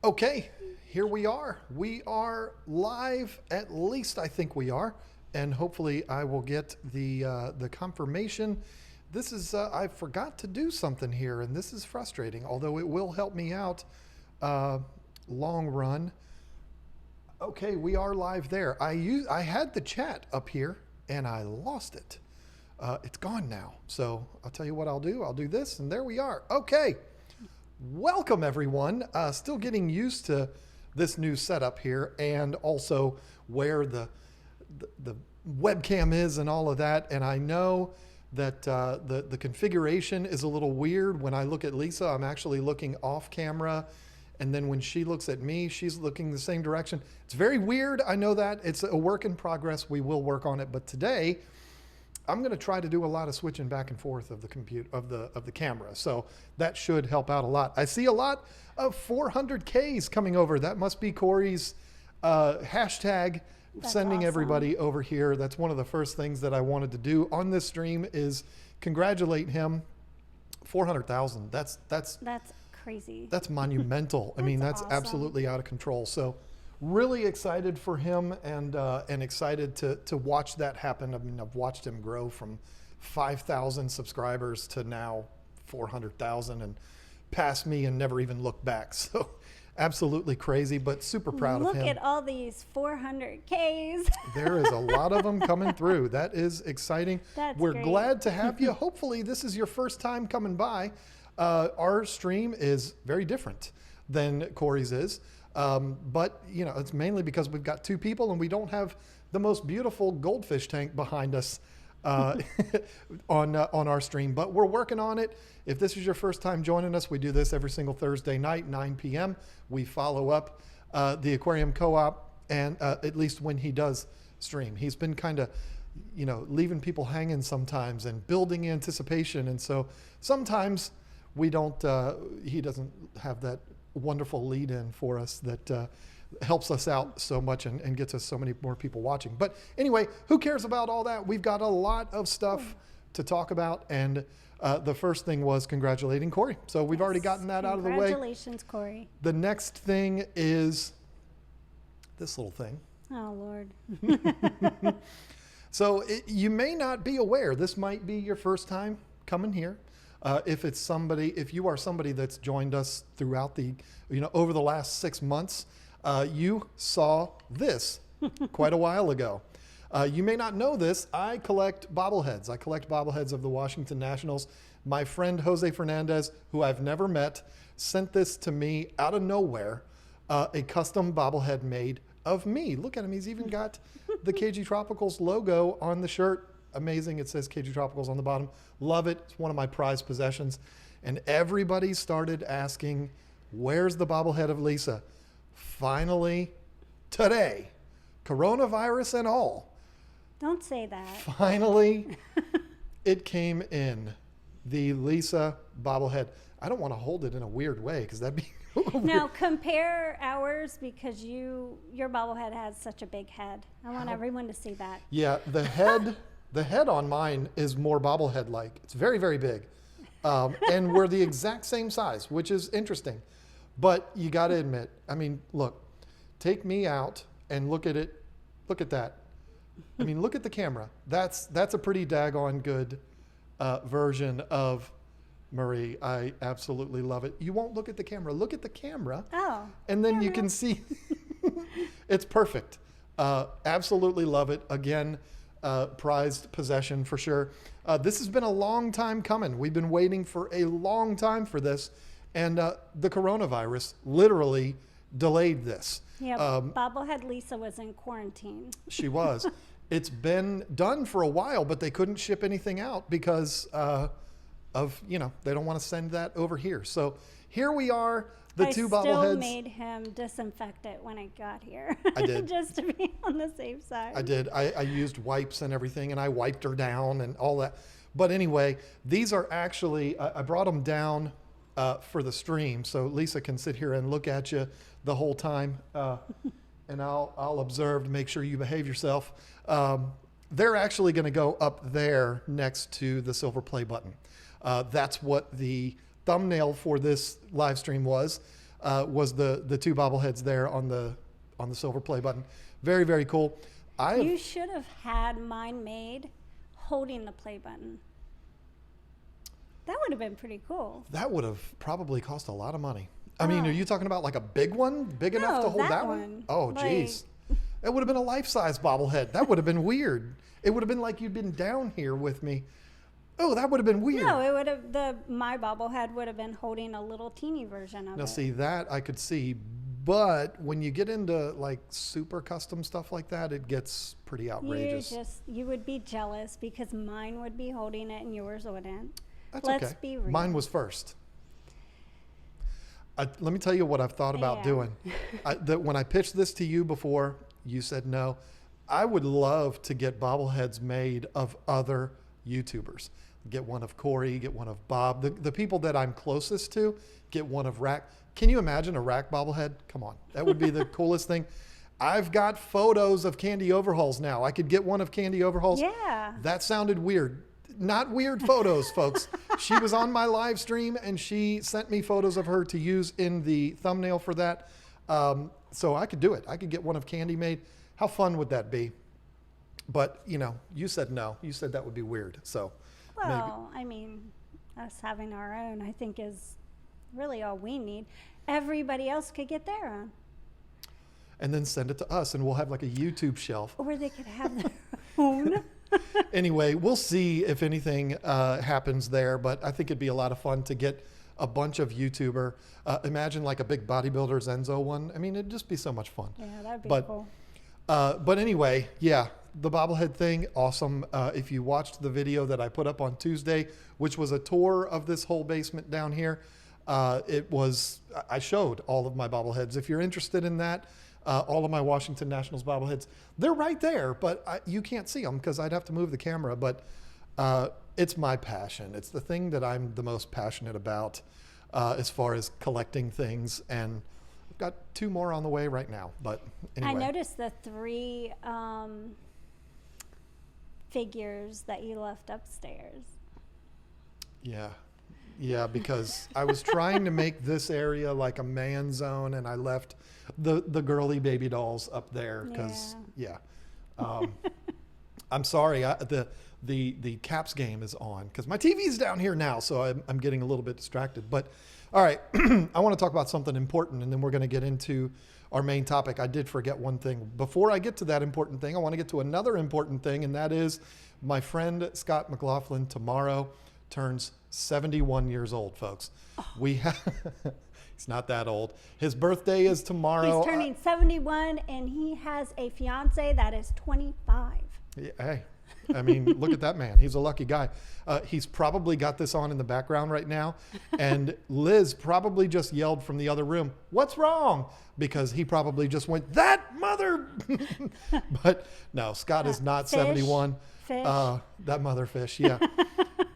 Okay, here we are. We are live, at least I think we are, and hopefully I will get the confirmation. This is I forgot to do something here, and this is frustrating. Although it will help me out long run. Okay, we are live there. I had the chat up here, and I lost it. It's gone now. So I'll tell you what I'll do. I'll do this, and there we are. Okay. Welcome everyone. Still getting used to this new setup here, and also where the webcam is and all of that. And I know that the configuration is a little weird. When I look at Lisa, I'm actually looking off camera, and then when she looks at me, she's looking the same direction. It's very weird. I know that it's a work in progress. We will work on it, but today I'm going to try to do a lot of switching back and forth of the camera, so that should help out a lot. I see a lot of 400Ks coming over. That must be Corey's hashtag. That's sending awesome. Everybody over here. That's one of the first things that I wanted to do on this stream is congratulate him. 400,000. That's crazy. That's monumental. I mean, that's awesome. Absolutely out of control. So really excited for him, and excited to watch that happen. I mean, I've watched him grow from 5,000 subscribers to now 400,000 and pass me and never even look back. So absolutely crazy, but super proud of him. Look at all these 400Ks. There is a lot of them coming through. That is exciting. We're great. Glad to have you. Hopefully this is your first time coming by. Our stream is very different than Corey's is. But you know, it's mainly because we've got two people and we don't have the most beautiful goldfish tank behind us on our stream, but we're working on it. If this is your first time joining us, we do this every single Thursday night, 9 p.m. We follow up the Aquarium Co-op, and at least when he does stream, he's been kind of, you know, leaving people hanging sometimes and building anticipation, and so sometimes we don't. He doesn't have that wonderful lead in for us that helps us out so much and gets us so many more people watching. But anyway, who cares about all that? We've got a lot of stuff to talk about, and the first thing was congratulating Corey. So we've already gotten that out of the way. Congratulations, Corey. The next thing is this little thing. Oh, Lord. So you may not be aware. This might be your first time coming here. If you are somebody that's joined us throughout over the last 6 months, you saw this quite a while ago. You may not know this. I collect bobbleheads. I collect bobbleheads of the Washington Nationals. My friend Jose Fernandez, who I've never met, sent this to me out of nowhere, a custom bobblehead made of me. Look at him. He's even got the KG Tropicals logo on the shirt. Amazing. It says KG Tropicals on the bottom. Love it. It's one of my prized possessions. And everybody started asking, where's the bobblehead of Lisa? Finally, today, coronavirus and all. Don't say that. Finally, it came in. The Lisa bobblehead. I don't want to hold it in a weird way because that'd be Now compare ours, because your bobblehead has such a big head. I want everyone to see that. Yeah, the head on mine is more bobblehead-like. It's very, very big. And we're the exact same size, which is interesting. But you got to admit, I mean, look, take me out and look at it. Look at that. I mean, look at the camera. That's a pretty daggone good version of Marie. I absolutely love it. You won't look at the camera. Look at the camera. Oh. And then you can see. It's perfect. Absolutely love it. Again, prized possession for sure. This has been a long time coming. We've been waiting for a long time for this, and the coronavirus literally delayed this. Yeah, Bobblehead Lisa was in quarantine. She was. It's been done for a while, but they couldn't ship anything out because they don't want to send that over here. So here we are. I still made him disinfect it when I got here. I did. Just to be on the safe side. I did. I used wipes and everything, and I wiped her down and all that. But anyway, these are actually, I brought them down for the stream so Lisa can sit here and look at you the whole time. And I'll observe to make sure you behave yourself. They're actually going to go up there next to the silver play button. That's what the thumbnail for this live stream was. was the two bobbleheads there on the silver play button. Very, very cool. You should have had mine made holding the play button. That would have been pretty cool. That would have probably cost a lot of money. I mean, are you talking about like a big one? Big enough to hold that one? Oh, geez. It would have been a life-size bobblehead. That would have been weird. It would have been like you'd been down here with me. Oh, that would have been weird. No, it would have, my bobblehead would have been holding a little teeny version of it. Now, see, that I could see. But when you get into like super custom stuff like that, it gets pretty outrageous. You would be jealous because mine would be holding it and yours wouldn't. That's Let's okay. be real. Mine was first. Let me tell you what I've thought about doing. When I pitched this to you before, you said no. I would love to get bobbleheads made of other YouTubers. Get one of Corey, get one of Bob. The people that I'm closest to, get one of Rack. Can you imagine a Rack bobblehead? Come on. That would be the coolest thing. I've got photos of Candy Overhauls now. I could get one of Candy Overhauls. Yeah. That sounded weird. Not weird photos, folks. She was on my live stream and she sent me photos of her to use in the thumbnail for that. So I could do it. I could get one of Candy made. How fun would that be? But, you said no. You said that would be weird. So, well, I mean, us having our own, I think, is really all we need. Everybody else could get their own. And then send it to us, and we'll have like a YouTube shelf. Or they could have their own. Anyway, we'll see if anything happens there, but I think it'd be a lot of fun to get a bunch of YouTuber. Imagine like a big bodybuilder Zenzo one. I mean, it'd just be so much fun. Yeah, that'd be cool. But anyway, yeah, the bobblehead thing, awesome. If you watched the video that I put up on Tuesday, which was a tour of this whole basement down here, I showed all of my bobbleheads. If you're interested in that, all of my Washington Nationals bobbleheads, they're right there, but you can't see them because I'd have to move the camera. But it's my passion. It's the thing that I'm the most passionate about as far as collecting things. And I've got 2 more on the way right now. But anyway. I noticed the 3 figures that you left upstairs. Yeah, because I was trying to make this area like a man zone, and I left the girly baby dolls up there because I'm sorry, the Caps game is on because my TV's down here now, so I'm getting a little bit distracted. But all right, I want to talk about something important, and then we're going to get into our main topic. I did forget one thing. Before I get to that important thing, I want to get to another important thing, and that is my friend Scott McLaughlin tomorrow turns 71 years old, folks. Oh. He's not that old. His birthday is tomorrow. He's turning 71, and he has a fiance that is 25. Yeah, hey, I mean, look at that man. He's a lucky guy. He's probably got this on in the background right now, and Liz probably just yelled from the other room, "What's wrong?" Because he probably just went, "That mother!" But no, Scott is not 71. Fish. That mother fish, yeah.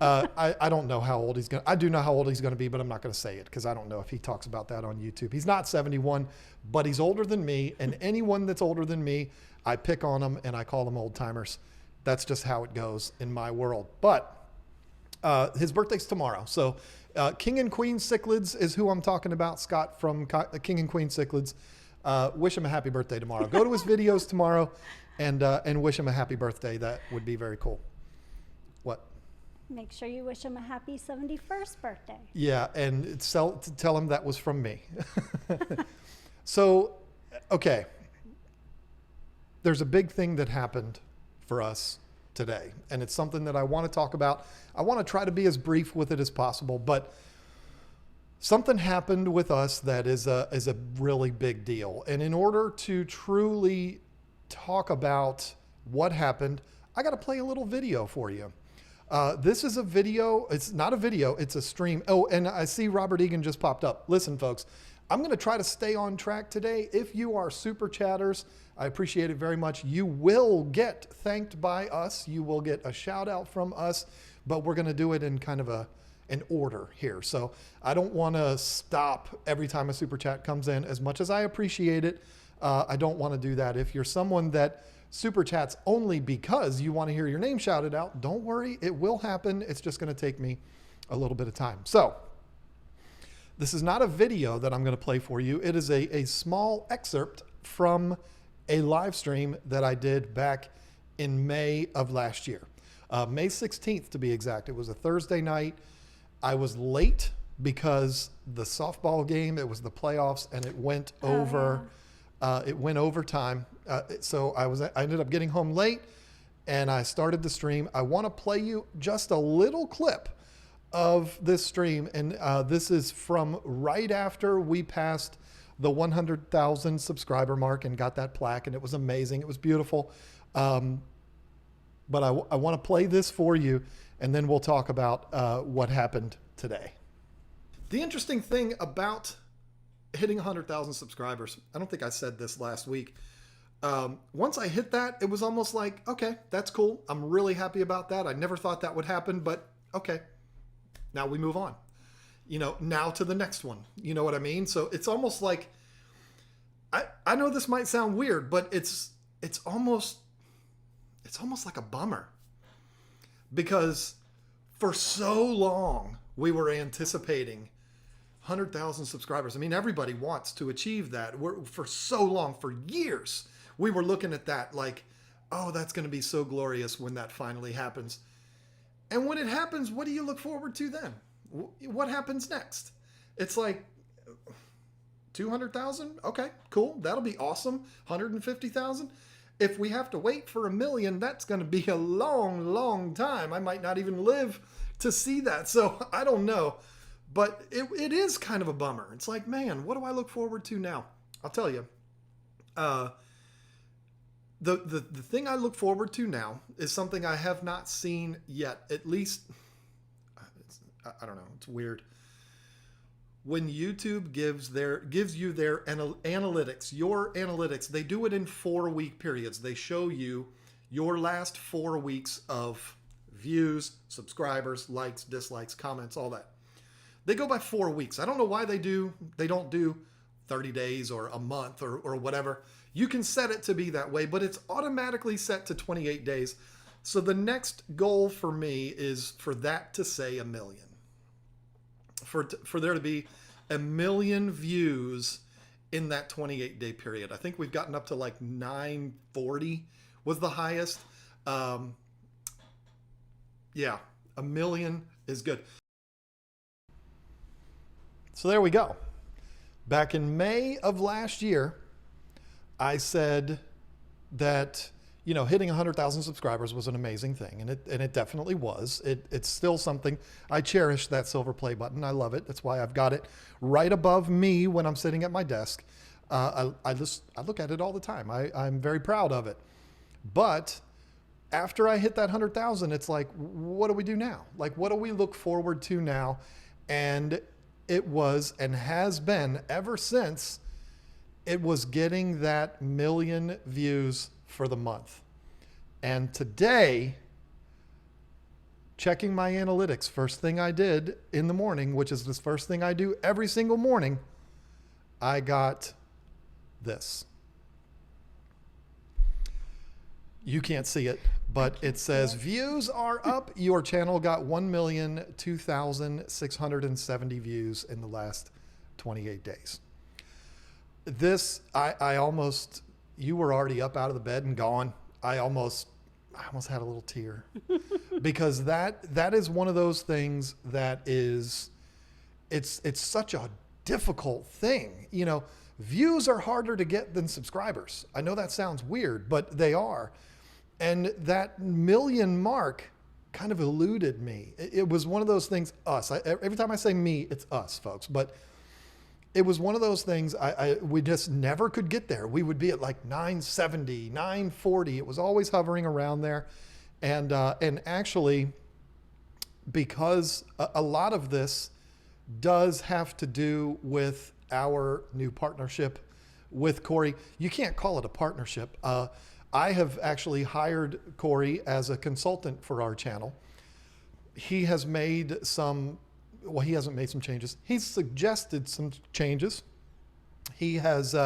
I don't know how old he's going to. I do know how old he's going to be, but I'm not going to say it because I don't know if he talks about that on YouTube. He's not 71, but he's older than me, and anyone that's older than me, I pick on them and I call them old timers. That's just how it goes in my world. But his birthday's tomorrow. So King and Queen Cichlids is who I'm talking about, Scott from King and Queen Cichlids. Wish him a happy birthday tomorrow. Go to his videos tomorrow and wish him a happy birthday. That would be very cool. What? Make sure you wish him a happy 71st birthday. Yeah, and tell him that was from me. So, okay. There's a big thing that happened for us today, and it's something that I want to talk about. I want to try to be as brief with it as possible, but something happened with us that is a really big deal. And in order to truly talk about what happened, I got to play a little video for you. This is a video. It's not a video. It's a stream. Oh, and I see Robert Egan just popped up. Listen, folks, I'm going to try to stay on track today. If you are super chatters, I appreciate it very much. You will get thanked by us. You will get a shout out from us, but we're going to do it in kind of an order here. So I don't want to stop every time a super chat comes in. As much as I appreciate it, I don't want to do that. If you're someone that super chats only because you want to hear your name shouted out, don't worry, it will happen. It's just going to take me a little bit of time. So This is not a video that I'm going to play for you. It is a small excerpt from a live stream that I did back in May of last year. May 16th to be exact. It was a Thursday night. I was late because the softball game, it was the playoffs, and it went over. It went overtime. So I ended up getting home late, and I started the stream. I want to play you just a little clip of this stream, and this is from right after we passed the 100,000 subscriber mark and got that plaque, and it was amazing. It was beautiful. But I want to play this for you, and then we'll talk about what happened today. The interesting thing about hitting 100,000 subscribers, I don't think I said this last week. Once I hit that, it was almost like, okay, that's cool. I'm really happy about that. I never thought that would happen, but okay. Now we move on, now to the next one. You know what I mean? So it's almost like, I know this might sound weird, but it's almost like a bummer, because for so long we were anticipating 100,000 subscribers. I mean, everybody wants to achieve that. For so long, for years, we were looking at that like, oh, that's going to be so glorious when that finally happens. And when it happens, what do you look forward to then? What happens next? It's like 200,000? Okay, cool. That'll be awesome. 150,000? If we have to wait for 1 million, that's going to be a long, long time. I might not even live to see that. So I don't know. But it is kind of a bummer. It's like, man, what do I look forward to now? I'll tell you. The thing I look forward to now is something I have not seen yet. At least, I don't know. It's weird. When YouTube gives you their analytics, your analytics, they do it in 4-week periods. They show you your last 4 weeks of views, subscribers, likes, dislikes, comments, all that. They go by 4 weeks. I don't know why they don't do 30 days or a month or whatever. You can set it to be that way, but it's automatically set to 28 days. So the next goal for me is for that to say 1 million. For there to be 1 million views in that 28-day period. I think we've gotten up to like 940 was the highest. Yeah, 1 million is good. So there we go. Back in May of last year, I said that, hitting 100,000 subscribers was an amazing thing. And it definitely was. It's still something. I cherish that silver play button. I love it. That's why I've got it right above me when I'm sitting at my desk. I look at it all the time. I'm very proud of it. But after I hit that 100,000, it's like, what do we do now? Like, what do we look forward to now? And it was and has been ever since, it was getting that 1 million views for the month. And today, checking my analytics, first thing I did in the morning, which is the first thing I do every single morning, I got this. You can't see it, but it says views are up. Your channel got 1,002,670 views in the last 28 days. This, I almost, you were already up out of the bed and gone. I almost had a little tear because that is one of those things that is, it's such a difficult thing. Views are harder to get than subscribers. I know that sounds weird, but they are. And that 1 million mark kind of eluded me. It was one of those things, us. Every time I say me, it's us, folks. But it was one of those things we just never could get there. We would be at like 970, 940. It was always hovering around there. And actually, because a lot of this does have to do with our new partnership with Corey. You can't call it a partnership. I have actually hired Corey as a consultant for our channel. He has made he hasn't made some changes. He's suggested some changes. He has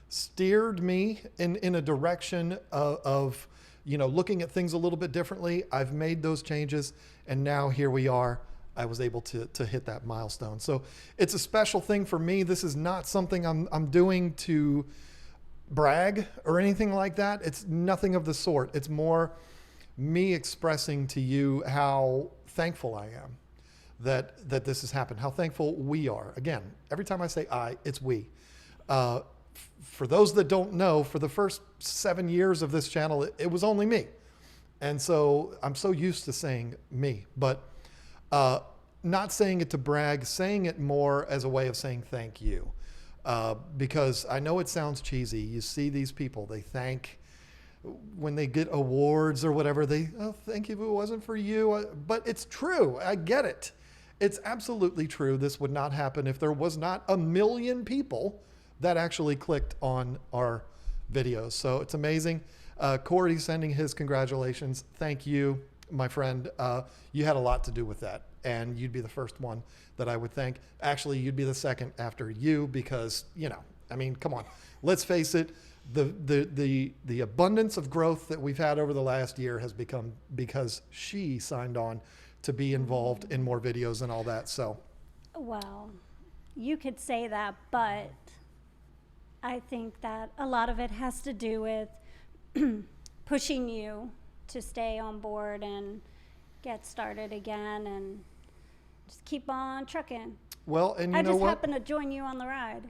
steered me in a direction of looking at things a little bit differently. I've made those changes, and now here we are. I was able to hit that milestone. So it's a special thing for me. This is not something I'm doing to brag or anything like that. It's nothing of the sort. It's more me expressing to you how thankful I am that this has happened, how thankful we are. Again, every time I say I, it's we. For those that don't know, for the first 7 years of this channel, it was only me. And so I'm so used to saying me, but not saying it to brag, saying it more as a way of saying thank you. Because I know it sounds cheesy. You see these people, they thank when they get awards or whatever, thank you if it wasn't for you. But it's true. I get it. It's absolutely true. This would not happen if there was not 1 million people that actually clicked on our videos. So it's amazing. Corey sending his congratulations. Thank you, my friend. You had a lot to do with that, and you'd be the first one that I would thank. Actually, you'd be the second after you because, I mean, come on. Let's face it. The abundance of growth that we've had over the last year has become because she signed on to be involved in more videos and all that. So, well, you could say that, but I think that a lot of it has to do with pushing you to stay on board and get started again and just keep on trucking. Well, and I just happened to join you on the ride.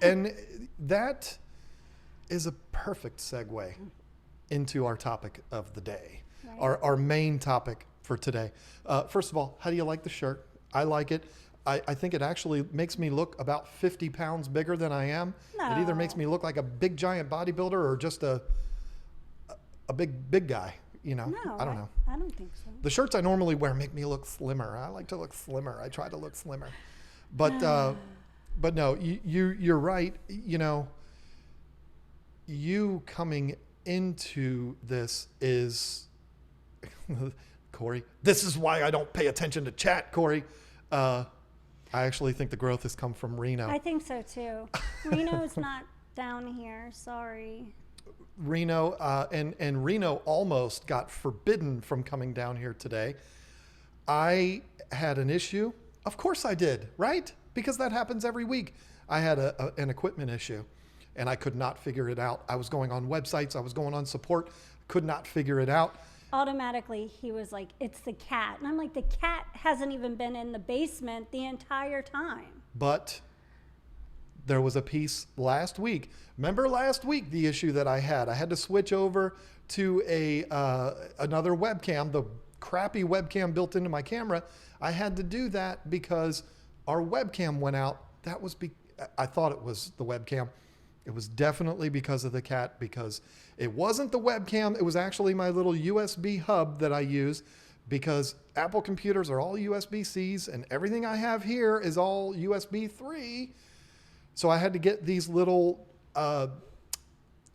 And that is a perfect segue into our topic of the day, right. Our main topic for today. First of all, how do you like the shirt? I like it. I think it actually makes me look about 50 pounds bigger than I am. No. It either makes me look like a big giant bodybuilder or just a big guy, No, I don't know. I don't think so. The shirts I normally wear make me look slimmer. I like to look slimmer. I try to look slimmer. But no, you're right. You coming into this is Corey. This is why I don't pay attention to chat, Corey. I actually think the growth has come from Reno. I think so too. Reno's not down here. Sorry. Reno and Reno almost got forbidden from coming down here today. I had an issue. Of course I did, right? Because that happens every week. I had an equipment issue and I could not figure it out. I was going on websites. I was going on support. Could not figure it out. Automatically, he was like, it's the cat. And I'm like, the cat hasn't even been in the basement the entire time. But there was a piece last week. Remember last week, the issue that I had to switch over to another webcam, the crappy webcam built into my camera. I had to do that because our webcam went out. I thought it was the webcam. It was definitely because of the cat, because it wasn't the webcam. It was actually my little USB hub that I use, because Apple computers are all USB-Cs and everything I have here is all USB 3. So I had to get these little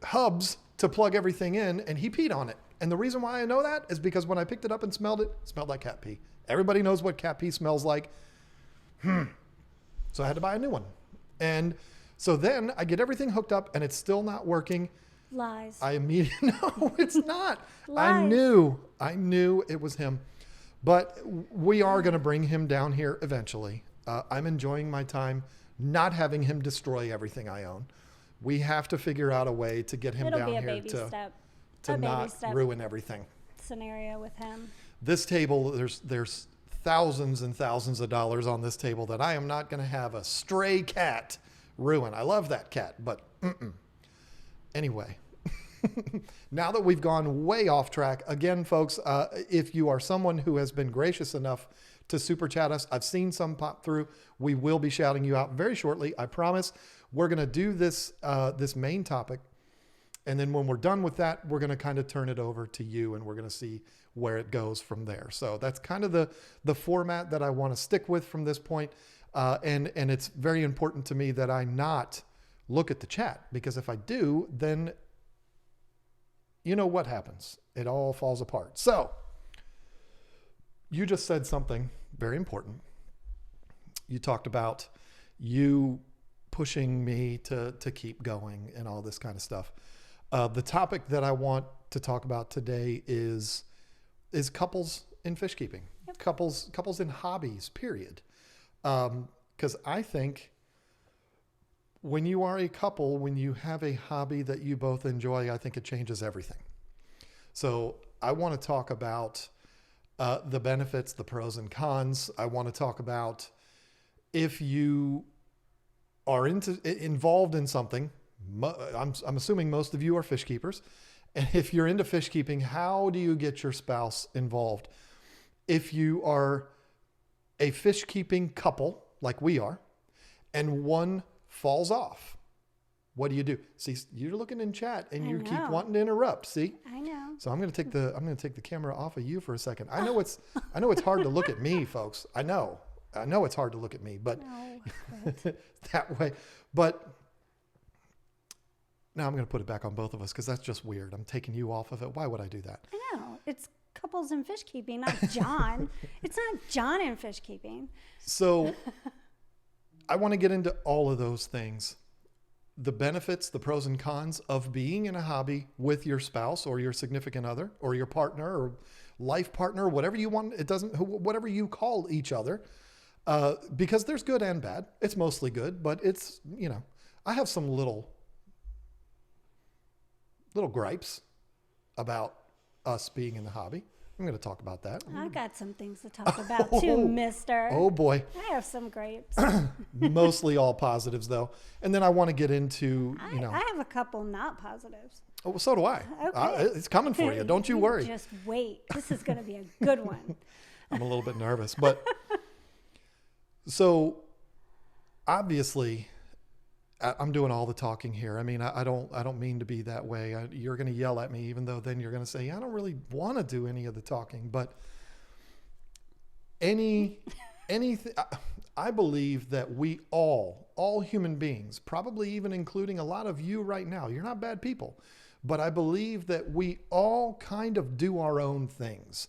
hubs to plug everything in, and he peed on it. And the reason why I know that is because when I picked it up and smelled it, it smelled like cat pee. Everybody knows what cat pee smells like. So I had to buy a new one. And so then I get everything hooked up and it's still not working. Lies. I immediately, no, it's not. Lies. I knew it was him. But we are going to bring him down here eventually. I'm enjoying my time not having him destroy everything I own. We have to figure out a way to get him down here to not ruin everything. Scenario with him. This table, there's thousands and thousands of dollars on this table that I am not going to have a stray cat ruin. I love that cat, but anyway. Now that we've gone way off track, again, folks, if you are someone who has been gracious enough to super chat us, I've seen some pop through. We will be shouting you out very shortly. I promise. We're going to do this main topic. And then when we're done with that, we're going to kind of turn it over to you and we're going to see where it goes from there. So that's kind of the format that I want to stick with from this point. And it's very important to me that I not look at the chat, because if I do, then you know what happens. It all falls apart. So you just said something very important. You talked about you pushing me to keep going and all this kind of stuff. The topic that I want to talk about today is couples in fish keeping. couples in hobbies, period. Because I think when you are a couple, when you have a hobby that you both enjoy, I think it changes everything. So I want to talk about the benefits, the pros and cons. I want to talk about if you are involved in something. I'm assuming most of you are fish keepers. And if you're into fish keeping, how do you get your spouse involved? If you are a fish keeping couple like we are, and one falls off, what do you do? See, you're looking in chat and you keep wanting to interrupt. See? I know. So I'm going to take the camera off of you for a second. I know it's hard to look at me, folks. I know it's hard to look at me, but that way. But now I'm going to put it back on both of us because that's just weird. I'm taking you off of it. Why would I do that? I know. It's couples in fish keeping, not John. It's not John in fish keeping. So I want to get into all of those things. The benefits, the pros and cons of being in a hobby with your spouse or your significant other or your partner or life partner, whatever you want. Whatever you call each other, because there's good and bad. It's mostly good, but it's, I have some little gripes about us being in the hobby. I'm going to talk about that. I got some things to talk about too, mister. Oh boy. I have some grapes. Mostly all positives though. And then I want to get into, I have a couple not positives. Oh, well, so do I. Okay. It's coming for you. Don't you worry. Just wait. This is going to be a good one. I'm a little bit nervous, but so obviously I'm doing all the talking here. I mean, I don't mean to be that way. You're going to yell at me, even though then you're going to say, I don't really want to do any of the talking, but anything, I believe that we all human beings, probably even including a lot of you right now, you're not bad people, but I believe that we all kind of do our own things.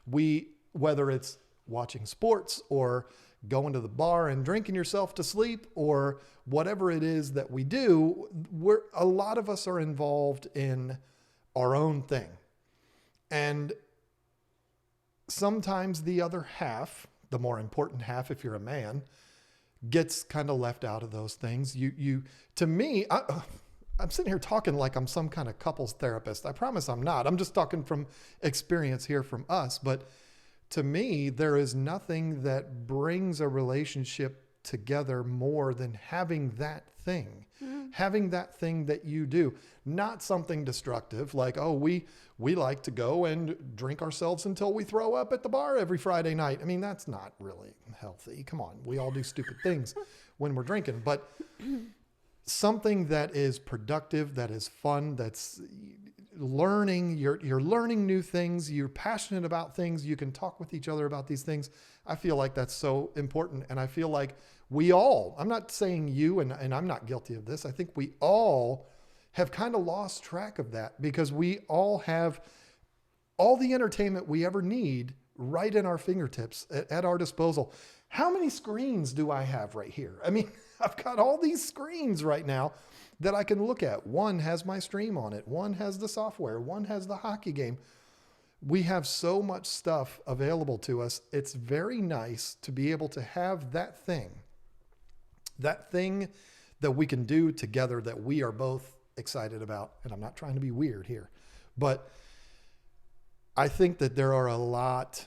Whether it's watching sports or going to the bar and drinking yourself to sleep or whatever it is that we do, a lot of us are involved in our own thing. And sometimes the other half, the more important half, if you're a man, gets kind of left out of those things. To me, I'm sitting here talking like I'm some kind of couples therapist. I promise I'm not. I'm just talking from experience here from us. But to me, there is nothing that brings a relationship together more than having that thing, having that thing that you do, not something destructive like, oh, we like to go and drink ourselves until we throw up at the bar every Friday night. I mean, that's not really healthy. Come on. We all do stupid things when we're drinking, but something that is productive, that is fun, that's learning, you're learning new things, you're passionate about things, you can talk with each other about these things. I feel like that's so important. And I feel like I'm not saying you, and I'm not guilty of this. I think we all have kind of lost track of that because we all have all the entertainment we ever need right in our fingertips at our disposal. How many screens do I have right here? I mean, I've got all these screens right now that I can look at. One has my stream on it. One has the software. One has the hockey game. We have so much stuff available to us. It's very nice to be able to have that thing that we can do together that we are both excited about. And I'm not trying to be weird here, but I think that there are a lot,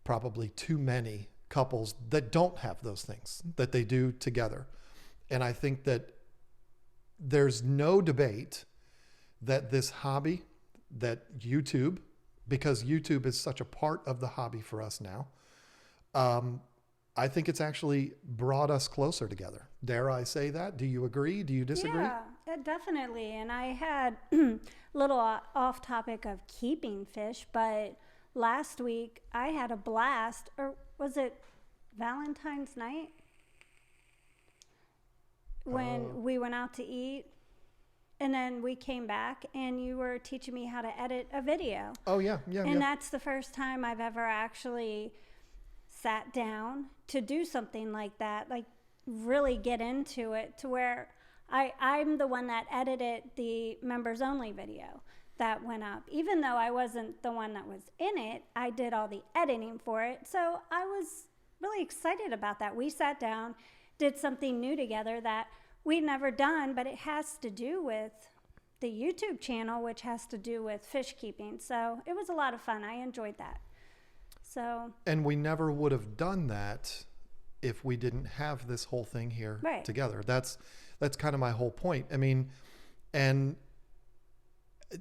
probably too many couples that don't have those things that they do together. And I think that there's no debate that this hobby, that YouTube, because YouTube is such a part of the hobby for us now, I think it's actually brought us closer together. Dare I say that? Do you agree? Do you disagree? Yeah, definitely. And I had little off topic of keeping fish, but last week I had a blast, or was it Valentine's night? When we went out to eat and then we came back and you were teaching me how to edit a video. Oh yeah. And that's the first time I've ever actually sat down to do something like that, like really get into it to where I'm the one that edited the members only video. that went up. Even though I wasn't the one that was in it, I did all the editing for it. So I was really excited about that. We sat down, did something new together that we'd never done, but it has to do with the YouTube channel, which has to do with fish keeping. So it was a lot of fun. I enjoyed that. So. And we never would have done that if we didn't have this whole thing here together. That's kind of my whole point. I mean, and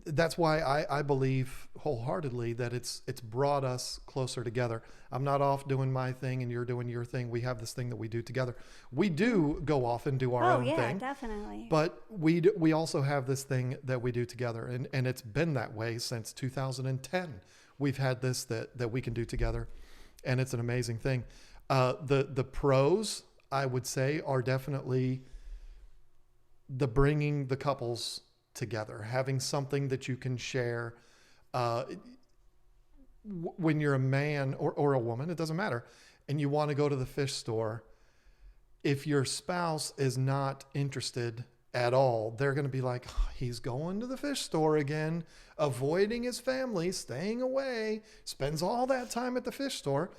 that's why I believe wholeheartedly that it's brought us closer together. I'm not off doing my thing and you're doing your thing. We have this thing that we do together. We do go off and do our own thing. Oh yeah, definitely. But we also have this thing that we do together, and it's been that way since 2010. We've had this that we can do together, and it's an amazing thing. The pros, I would say, are definitely the bringing the couples together, having something that you can share. When you're a man or a woman, it doesn't matter, and you want to go to the fish store, if your spouse is not interested at all, they're going to be like, oh, he's going to the fish store again, avoiding his family, staying away, spends all that time at the fish store.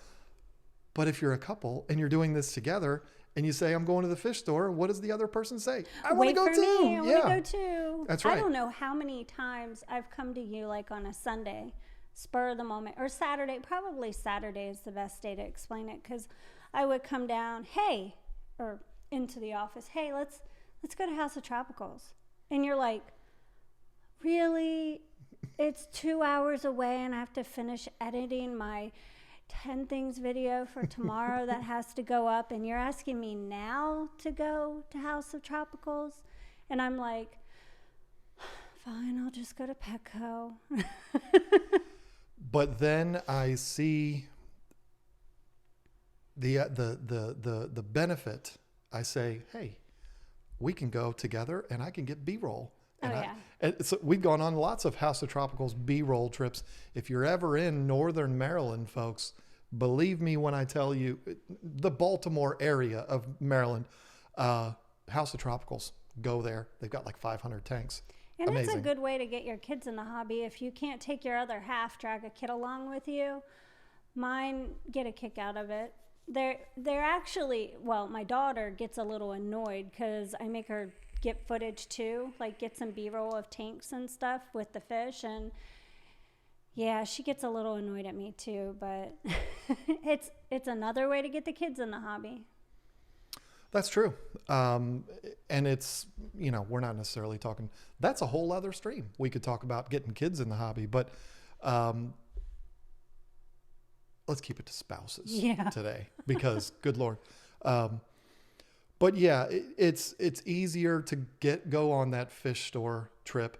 But if you're a couple and you're doing this together and you say, I'm going to the fish store, what does the other person say? I want to go too. I want to go too. That's right. I don't know how many times I've come to you like on a Sunday, spur of the moment, or Saturday. Probably Saturday is the best day to explain it, because I would come down, hey, or into the office, hey, let's go to House of Tropicals. And you're like, really? It's 2 hours away and I have to finish editing my 10 things video for tomorrow that has to go up, and you're asking me now to go to House of Tropicals? And I'm like, fine, I'll just go to Petco. But then I see the benefit. I say, hey, we can go together and I can get B-roll. And so we've gone on lots of House of Tropicals B-roll trips. If you're ever in Northern Maryland, folks, believe me when I tell you, the Baltimore area of Maryland, House of Tropicals, go there. They've got like 500 tanks. And Amazing. It's a good way to get your kids in the hobby. If you can't take your other half, drag a kid along with you. Mine get a kick out of it. They're actually, well, my daughter gets a little annoyed because I make her get footage too, like get some B-roll of tanks and stuff with the fish, and yeah, she gets a little annoyed at me too, but it's another way to get the kids in the hobby. That's true. And it's, we're not necessarily talking, that's a whole other stream. We could talk about getting kids in the hobby, but let's keep it to spouses today, because good Lord. But yeah, it's easier to go on that fish store trip.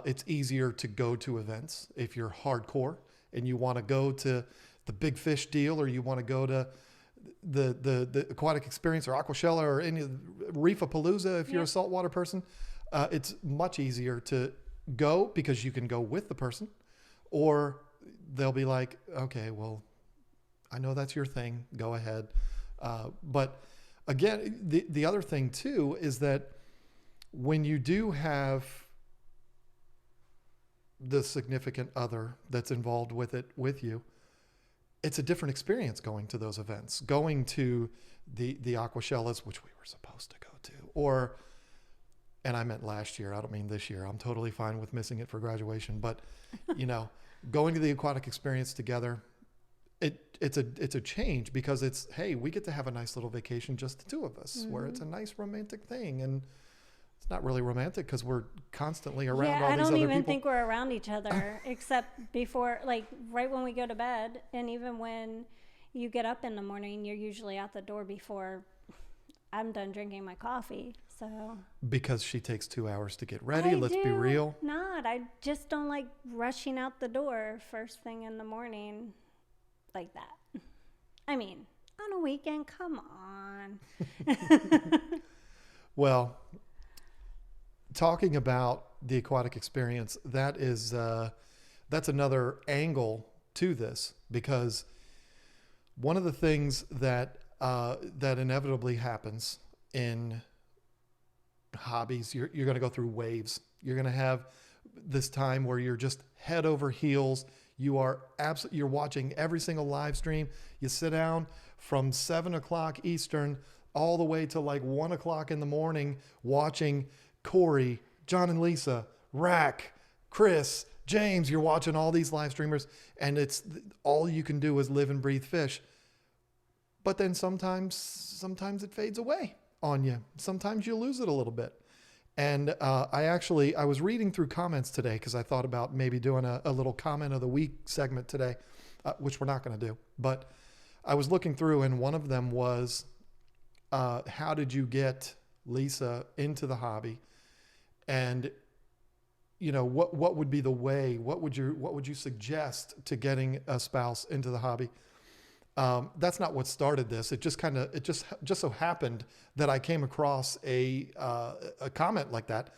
It's easier to go to events if you're hardcore and you want to go to the big fish deal, or you want to go to the aquatic experience or Aquashella or any Reefapalooza if you're a saltwater person. It's much easier to go because you can go with the person, or they'll be like, okay, well, I know that's your thing. Go ahead. But again, the other thing too is that when you do have the significant other that's involved with it with you, it's a different experience going to those events, going to the Aquashellas, which we were supposed to go to, and I meant last year. I don't mean this year. I'm totally fine with missing it for graduation, but going to the aquatic experience together, it's a change, because it's, hey, we get to have a nice little vacation, just the two of us, where it's a nice romantic thing. And it's not really romantic because we're constantly around all these other people. I don't even think we're around each other except before, like right when we go to bed. And even when you get up in the morning, you're usually out the door before I'm done drinking my coffee. So because she takes 2 hours to get ready, let's be real. I just don't like rushing out the door first thing in the morning like that. I mean, on a weekend, come on. Well, talking about the aquatic experience, that's another angle to this, because one of the things that inevitably happens in hobbies, you're going to go through waves. You're going to have this time where you're just head over heels. You're watching every single live stream. You sit down from 7 o'clock Eastern all the way to like 1 o'clock in the morning watching Corey, John and Lisa, Rack, Chris, James. You're watching all these live streamers, and it's all you can do is live and breathe fish. But then sometimes it fades away on you. Sometimes you lose it a little bit. And I was reading through comments today because I thought about maybe doing a little comment of the week segment today, which we're not going to do. But I was looking through, and one of them was, how did you get Lisa into the hobby? And what would be the way? What would you suggest to getting a spouse into the hobby? That's not what started this. It just so happened that I came across a comment like that,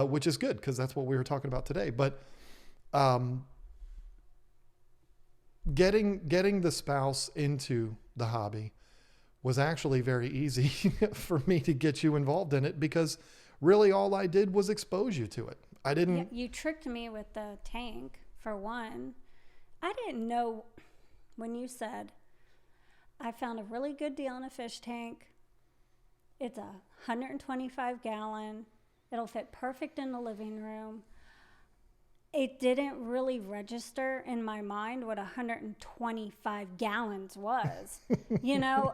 which is good because that's what we were talking about today. But getting the spouse into the hobby was actually very easy for me to get you involved in it, because really all I did was expose you to it. I didn't. Yeah, you tricked me with the tank, for one. I didn't know when you said, I found a really good deal on a fish tank. It's 125 gallon. It'll fit perfect in the living room. It didn't really register in my mind what 125 gallons was.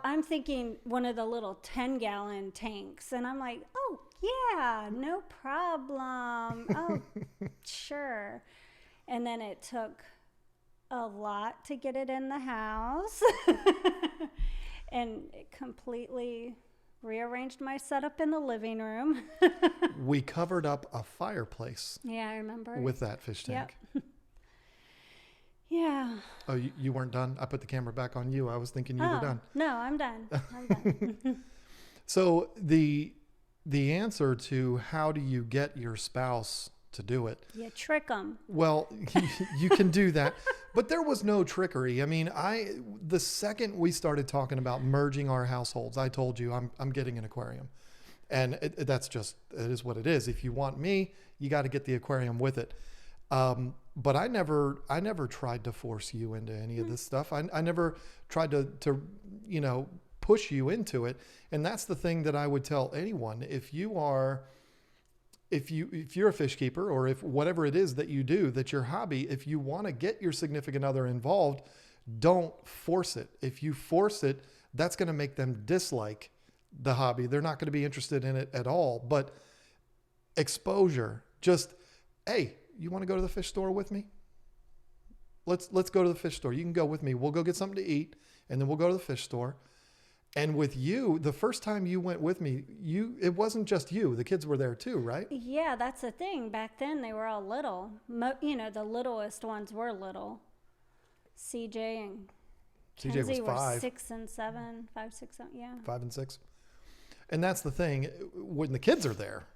I'm thinking one of the little 10-gallon tanks. And I'm like, oh, yeah, no problem. Oh, sure. And then it took a lot to get it in the house. And it completely rearranged my setup in the living room. We covered up a fireplace. Yeah, I remember. With that fish tank. Yep. Yeah. Oh, you weren't done? I put the camera back on you. I was thinking you were done. No, I'm done. I'm done. So the answer to how do you get your spouse to do it? You trick them. Well, you can do that, but there was no trickery. I mean, the second we started talking about merging our households, I told you I'm getting an aquarium, and it is what it is. If you want me, you got to get the aquarium with it. But I never tried to force you into any of this stuff. I never tried to push you into it. And that's the thing that I would tell anyone. If you're a fish keeper, or if whatever it is that you do, that's your hobby, if you want to get your significant other involved, don't force it. If you force it, that's going to make them dislike the hobby. They're not going to be interested in it at all. But exposure, just, hey, you want to go to the fish store with me? Let's go to the fish store. You can go with me. We'll go get something to eat, and then we'll go to the fish store. And with you, the first time you went with me, it wasn't just you. The kids were there too, right? Yeah, that's the thing. Back then, they were all little. The littlest ones were little. CJ and Kenzie were 5. 6 and 7, 5, 6, 7, yeah. 5 and 6. And that's the thing. When the kids are there,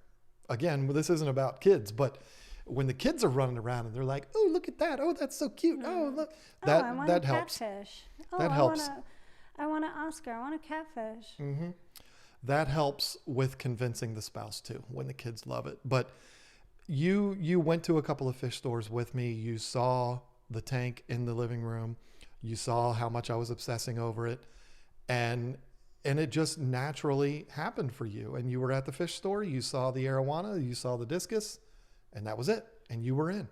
again, this isn't about kids, but when the kids are running around and they're like, "Oh, look at that! Oh, that's so cute! Oh, look!" That helps. Catfish. That helps. I want an Oscar. I want a catfish. Mm-hmm. That helps with convincing the spouse too, when the kids love it. But you went to a couple of fish stores with me. You saw the tank in the living room. You saw how much I was obsessing over it. And it just naturally happened for you. And you were at the fish store. You saw the arowana. You saw the discus. And that was it. And you were in.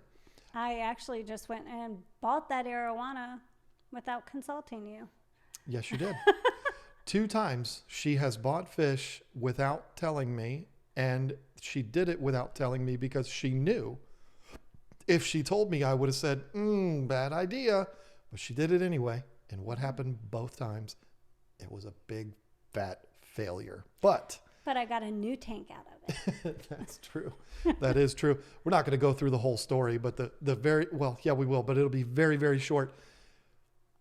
I actually just went and bought that arowana without consulting you. Yes, you did. 2 times she has bought fish without telling me, and she did it without telling me because she knew if she told me, I would have said, bad idea. But she did it anyway. And what happened both times? It was a big, fat failure. But I got a new tank out of it. That's true. That is true. We're not going to go through the whole story, but we will, but it'll be very, very short.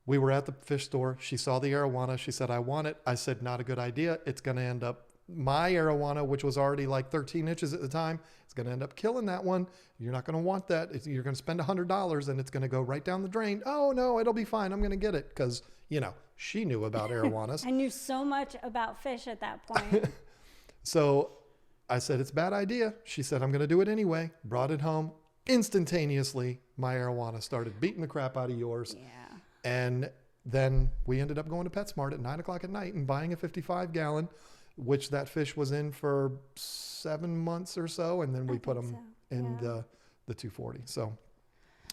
We were at the fish store. She saw the arowana. She said, I want it. I said, not a good idea. It's going to end up, my arowana, which was already like 13 inches at the time, it's going to end up killing that one. You're not going to want that. You're going to spend $100 and it's going to go right down the drain. Oh, no, it'll be fine. I'm going to get it because, she knew about arowanas. I knew so much about fish at that point. So I said, it's a bad idea. She said, I'm going to do it anyway. Brought it home. instantaneously, my arowana started beating the crap out of yours. Yeah. And then we ended up going to PetSmart at 9:00 at night and buying a 55-gallon, which that fish was in for 7 months or so. And then we put them in the 240. So,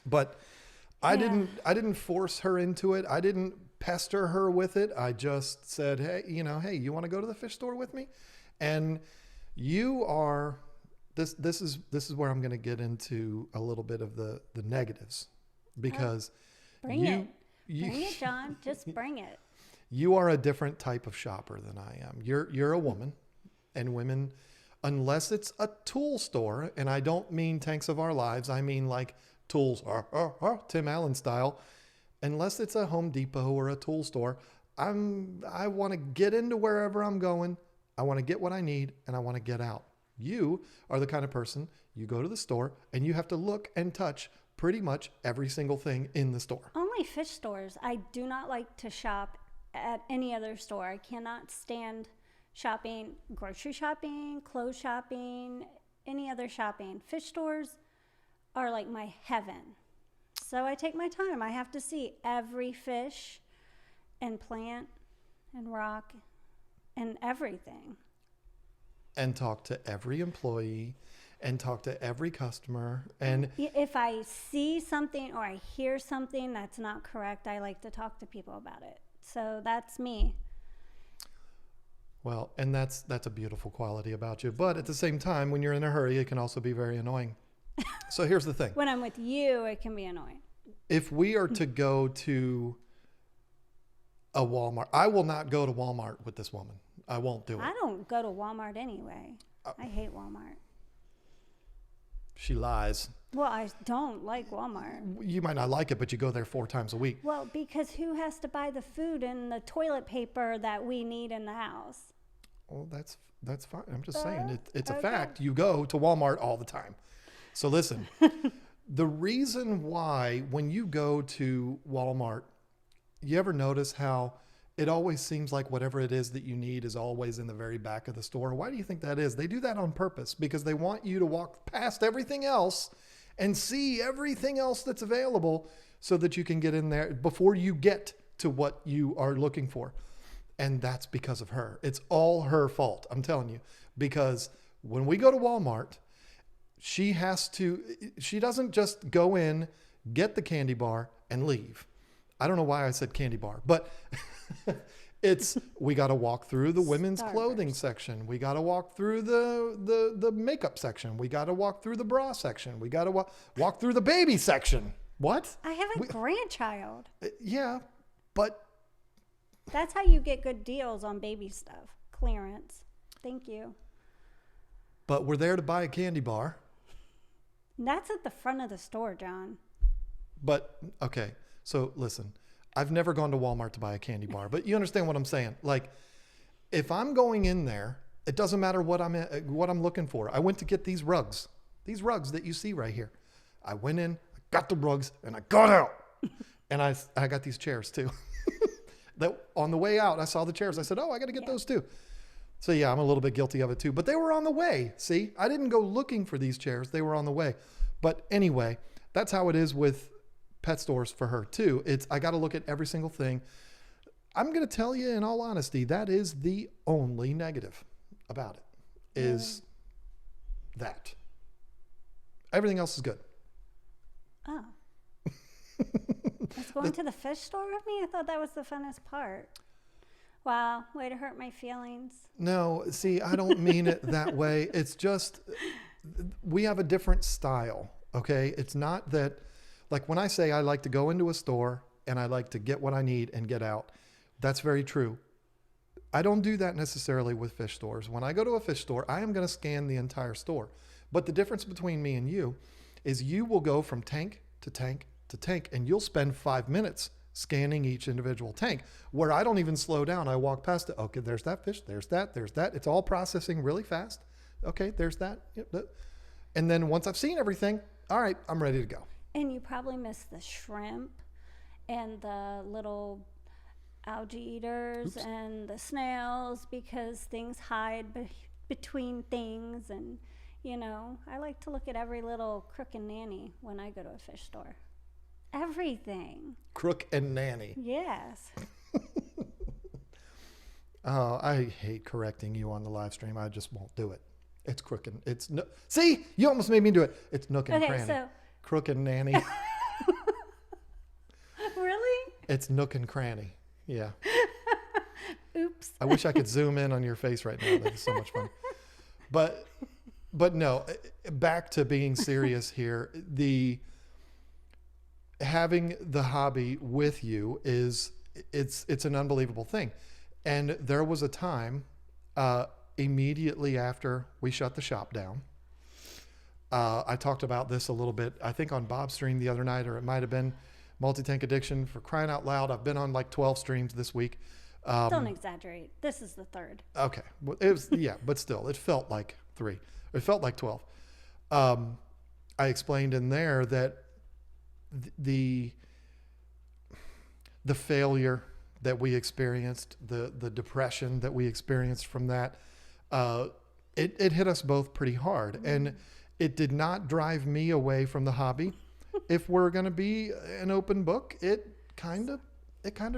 but I didn't force her into it. I didn't pester her with it. I just said, hey, you want to go to the fish store with me? And you are, this is where I'm going to get into a little bit of the negatives, because Bring it, John. Just bring it. You are a different type of shopper than I am. You're a woman, and women, unless it's a tool store, and I don't mean Tanks of Our Lives, I mean like tools, Tim Allen style. Unless it's a Home Depot or a tool store, I want to get into wherever I'm going. I want to get what I need, and I want to get out. You are the kind of person, you go to the store and you have to look and touch pretty much every single thing in the store. Only fish stores. I do not like to shop at any other store. I cannot stand shopping, grocery shopping, clothes shopping, any other shopping. Fish stores are like my heaven. So I take my time. I have to see every fish and plant and rock and everything. And talk to every employee and talk to every customer. And if I see something or I hear something that's not correct, I like to talk to people about it. So that's me. Well, and that's a beautiful quality about you. But at the same time, when you're in a hurry, it can also be very annoying. So here's the thing. When I'm with you, it can be annoying. If we are to go to a Walmart, I will not go to Walmart with this woman. I won't do it. I don't go to Walmart anyway. I hate Walmart. She lies. Well, I don't like Walmart. You might not like it, but you go there 4 times a week. Well, because who has to buy the food and the toilet paper that we need in the house? Well, that's fine. I'm just saying it's a fact. You go to Walmart all the time. So listen, the reason why when you go to Walmart, you ever notice how it always seems like whatever it is that you need is always in the very back of the store? Why do you think that is? They do that on purpose because they want you to walk past everything else and see everything else that's available so that you can get in there before you get to what you are looking for. And that's because of her. It's all her fault, I'm telling you. Because when we go to Walmart, she doesn't just go in, get the candy bar, and leave. I don't know why I said candy bar, but we got to walk through the women's clothing section. We got to walk through the makeup section. We got to walk through the bra section. We got to walk through the baby section. What? I have a grandchild. Yeah, but that's how you get good deals on baby stuff. Clearance. Thank you. But we're there to buy a candy bar. That's at the front of the store, John. But, okay. So listen, I've never gone to Walmart to buy a candy bar, but you understand what I'm saying. Like, if I'm going in there, it doesn't matter what I'm looking for. I went to get these rugs that you see right here. I went in, I got the rugs, and I got out. And I got these chairs too. That on the way out, I saw the chairs. I said, oh, I got to get those too. So yeah, I'm a little bit guilty of it too, but they were on the way. See, I didn't go looking for these chairs. They were on the way. But anyway, that's how it is with pet stores for her too. I got to look at every single thing. I'm going to tell you in all honesty, that is the only negative about it is that. Everything else is good. Oh. That's going to the fish store with me? I thought that was the funnest part. Wow, way to hurt my feelings. No, see, I don't mean it that way. It's just, we have a different style, okay? It's not that, like when I say I like to go into a store and I like to get what I need and get out, that's very true. I don't do that necessarily with fish stores. When I go to a fish store, I am going to scan the entire store. But the difference between me and you is you will go from tank to tank to tank, and you'll spend 5 minutes scanning each individual tank, where I don't even slow down. I walk past it. Okay, there's that fish. There's that. It's all processing really fast. Okay, there's that. Yep. And then once I've seen everything, all right, I'm ready to go. And you probably miss the shrimp and the little algae eaters and the snails because things hide between things, and You know, I like to look at every little crook and nanny when I go to a fish store. Everything. Crook and nanny. Yes. Oh, I hate correcting you on the live stream. I just won't do it. It's crook and it's no. See, you almost made me do it. It's nook and cranny. So Crook and nanny. Really? It's nook and cranny. Yeah. Oops. I wish I could zoom in on your face right now. That's so much fun. But no, back to being serious here. Having the hobby with you it's an unbelievable thing. And there was a time immediately after we shut the shop down. I talked about this a little bit, I think on Bob's stream the other night, or it might have been Multi-Tank Addiction. For crying out loud, I've been on like 12 streams this week. Don't exaggerate. This is the third. Okay. Well, it was, yeah, but still, it felt like 3. It felt like 12. I explained in there that the failure that we experienced, the depression that we experienced from that, it hit us both pretty hard. Mm-hmm. And it did not drive me away from the hobby. If we're going to be an open book, it kind of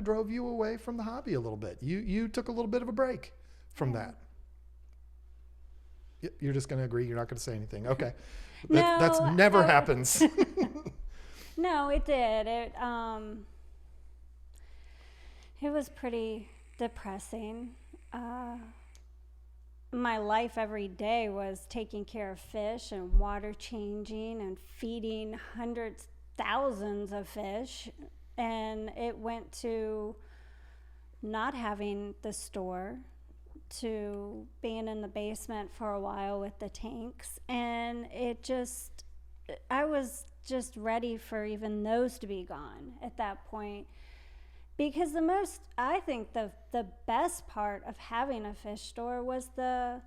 drove you away from the hobby a little bit. You took a little bit of a break from that. You're just going to agree. You're not going to say anything. Okay. That's never happens. No, it did. It was pretty depressing. My life every day was taking care of fish and water changing and feeding hundreds, thousands of fish. And it went to not having the store, to being in the basement for a while with the tanks. And I was just ready for even those to be gone at that point. Because I think the best part of having a fish store was the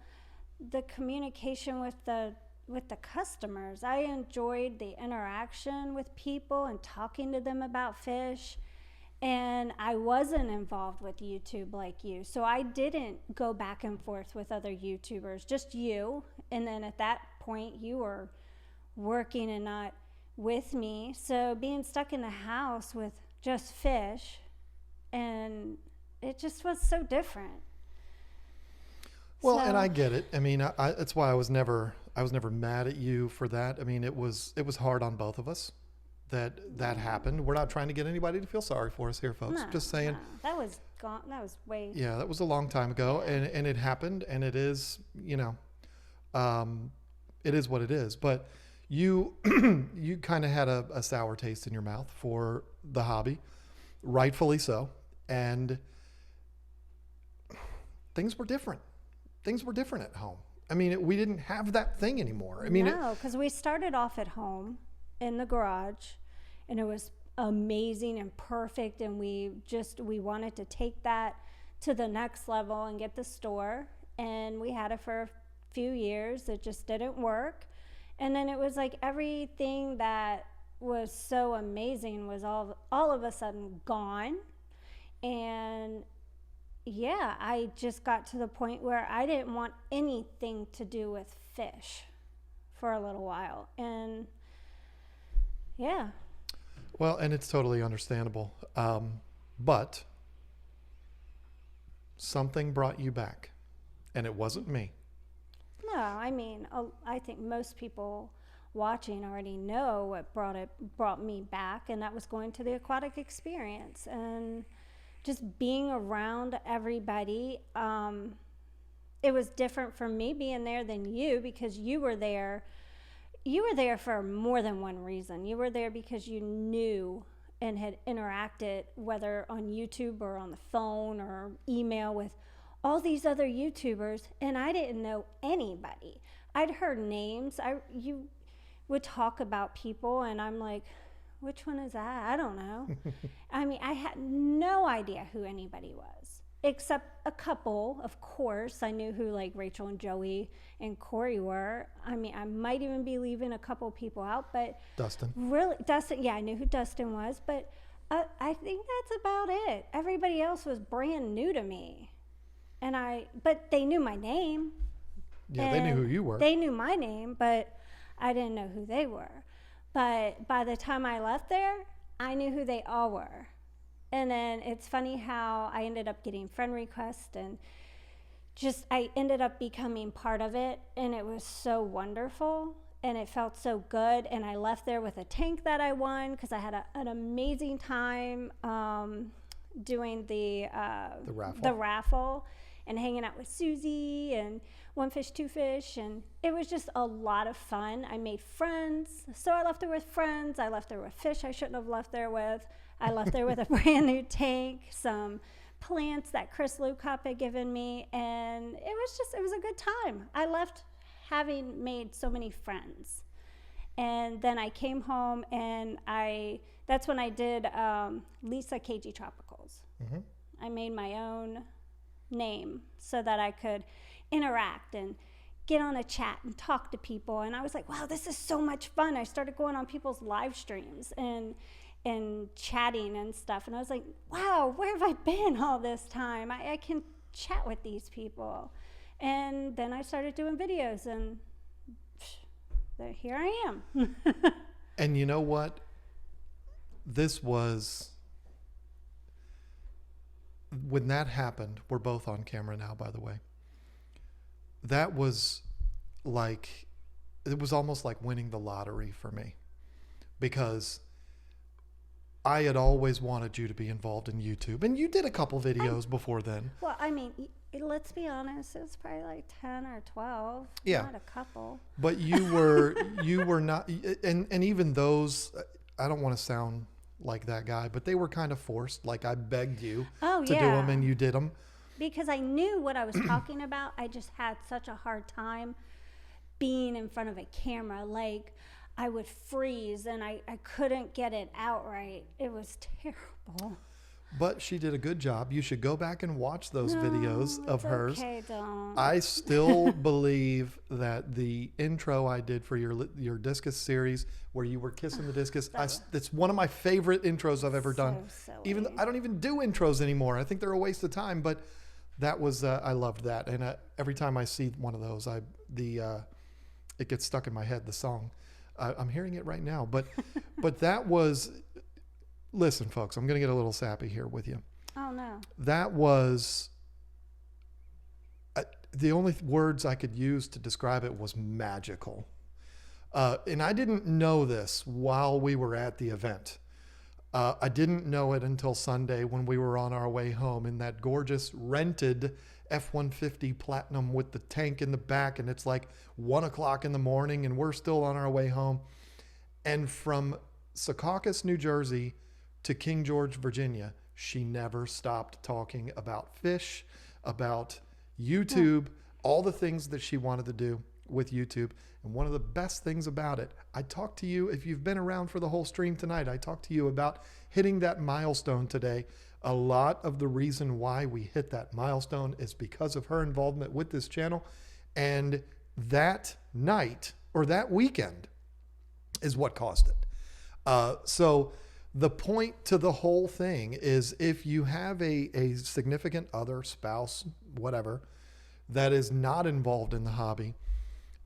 communication with the customers. I enjoyed the interaction with people and talking to them about fish. And I wasn't involved with YouTube like you. So I didn't go back and forth with other YouTubers, just you. And then at that point, you were working and not with me. So being stuck in the house with just fish, and it just was so different. Well, and I get it. I mean, that's why I was never mad at you for that. I mean, it was hard on both of us that happened. We're not trying to get anybody to feel sorry for us here, folks. No, just saying. No. That was gone. That was way. Yeah, that was a long time ago, and it happened, and it is, it is what it is. But you kind of had a sour taste in your mouth for the hobby, rightfully so, and things were different. Things were different at home. I mean, we didn't have that thing anymore. I mean, no, because we started off at home in the garage, and it was amazing and perfect, and we wanted to take that to the next level and get the store, and we had it for a few years. It just didn't work, and then it was like everything that was so amazing was all of a sudden gone. And yeah, I just got to the point where I didn't want anything to do with fish for a little while. And yeah. Well, and it's totally understandable. But something brought you back, and it wasn't me. No, I mean, I think most people watching already know what brought me back, and that was going to the aquatic experience and just being around everybody. It was different for me being there than you, because you were there for more than one reason. You were there because you knew and had interacted, whether on YouTube or on the phone or email, with all these other YouTubers, and I didn't know anybody. I'd heard names. You would talk about people, and I'm like, which one is that? I don't know. I mean, I had no idea who anybody was, except a couple. Of course, I knew who like Rachel and Joey and Corey were. I mean, I might even be leaving a couple people out, but Dustin. Really, Dustin. Yeah, I knew who Dustin was, but I think that's about it. Everybody else was brand new to me, but they knew my name. Yeah, they knew who you were. They knew my name, but I didn't know who they were. But by the time I left there, I knew who they all were. And then it's funny how I ended up getting friend requests, and just I ended up becoming part of it, and it was so wonderful, and it felt so good. And I left there with a tank that I won because I had an amazing time doing the raffle and hanging out with Susie and One Fish, Two Fish, and it was just a lot of fun. I made friends, so I left there with friends. I left there with fish I shouldn't have left there with. I left there with a brand new tank, some plants that Chris Lukop had given me, and it was a good time. I left having made so many friends. And then I came home, and that's when I did Lisa KG Tropicals. Mm-hmm. I made my own name so that I could interact and get on a chat and talk to people. And I was like, wow, this is so much fun. I started going on people's live streams and chatting and stuff. And I was like, wow, where have I been all this time? I can chat with these people. And then I started doing videos, and here I am. And you know what? This was, when that happened, we're both on camera now, by the way. That was like, it was almost like winning the lottery for me, because I had always wanted you to be involved in YouTube, and you did a couple videos before then. Well, I mean, let's be honest, it's probably like 10 or 12, yeah, not a couple. But you were not, and even those, I don't want to sound like that guy, but they were kind of forced. Like I begged you to do them, and you did them. Because I knew what I was talking about. I just had such a hard time being in front of a camera. Like, I would freeze, and I couldn't get it out right. It was terrible. But she did a good job. You should go back and watch those videos of hers. Okay, don't. I still believe that the intro I did for your discus series, where you were kissing the discus, it's one of my favorite intros I've ever done. Silly. Even I don't even do intros anymore. I think they're a waste of time. But that was I loved that, and every time I see one of those, it gets stuck in my head. The song. I'm hearing it right now, but that was, listen, folks, I'm going to get a little sappy here with you. Oh, no. That was, the only words I could use to describe it was magical. And I didn't know this while we were at the event. I didn't know it until Sunday when we were on our way home in that gorgeous rented F-150 Platinum with the tank in the back, and it's like 1 o'clock in the morning, and we're still on our way home. And from Secaucus, New Jersey to King George, Virginia, she never stopped talking about fish, about YouTube, all the things that she wanted to do with YouTube. And one of the best things about it, I talked to you, if you've been around for the whole stream tonight, I talked to you about hitting that milestone today. A lot of the reason why we hit that milestone is because of her involvement with this channel. And that night, or that weekend, is what caused it. So the point to the whole thing is, if you have a significant other, spouse, whatever, that is not involved in the hobby,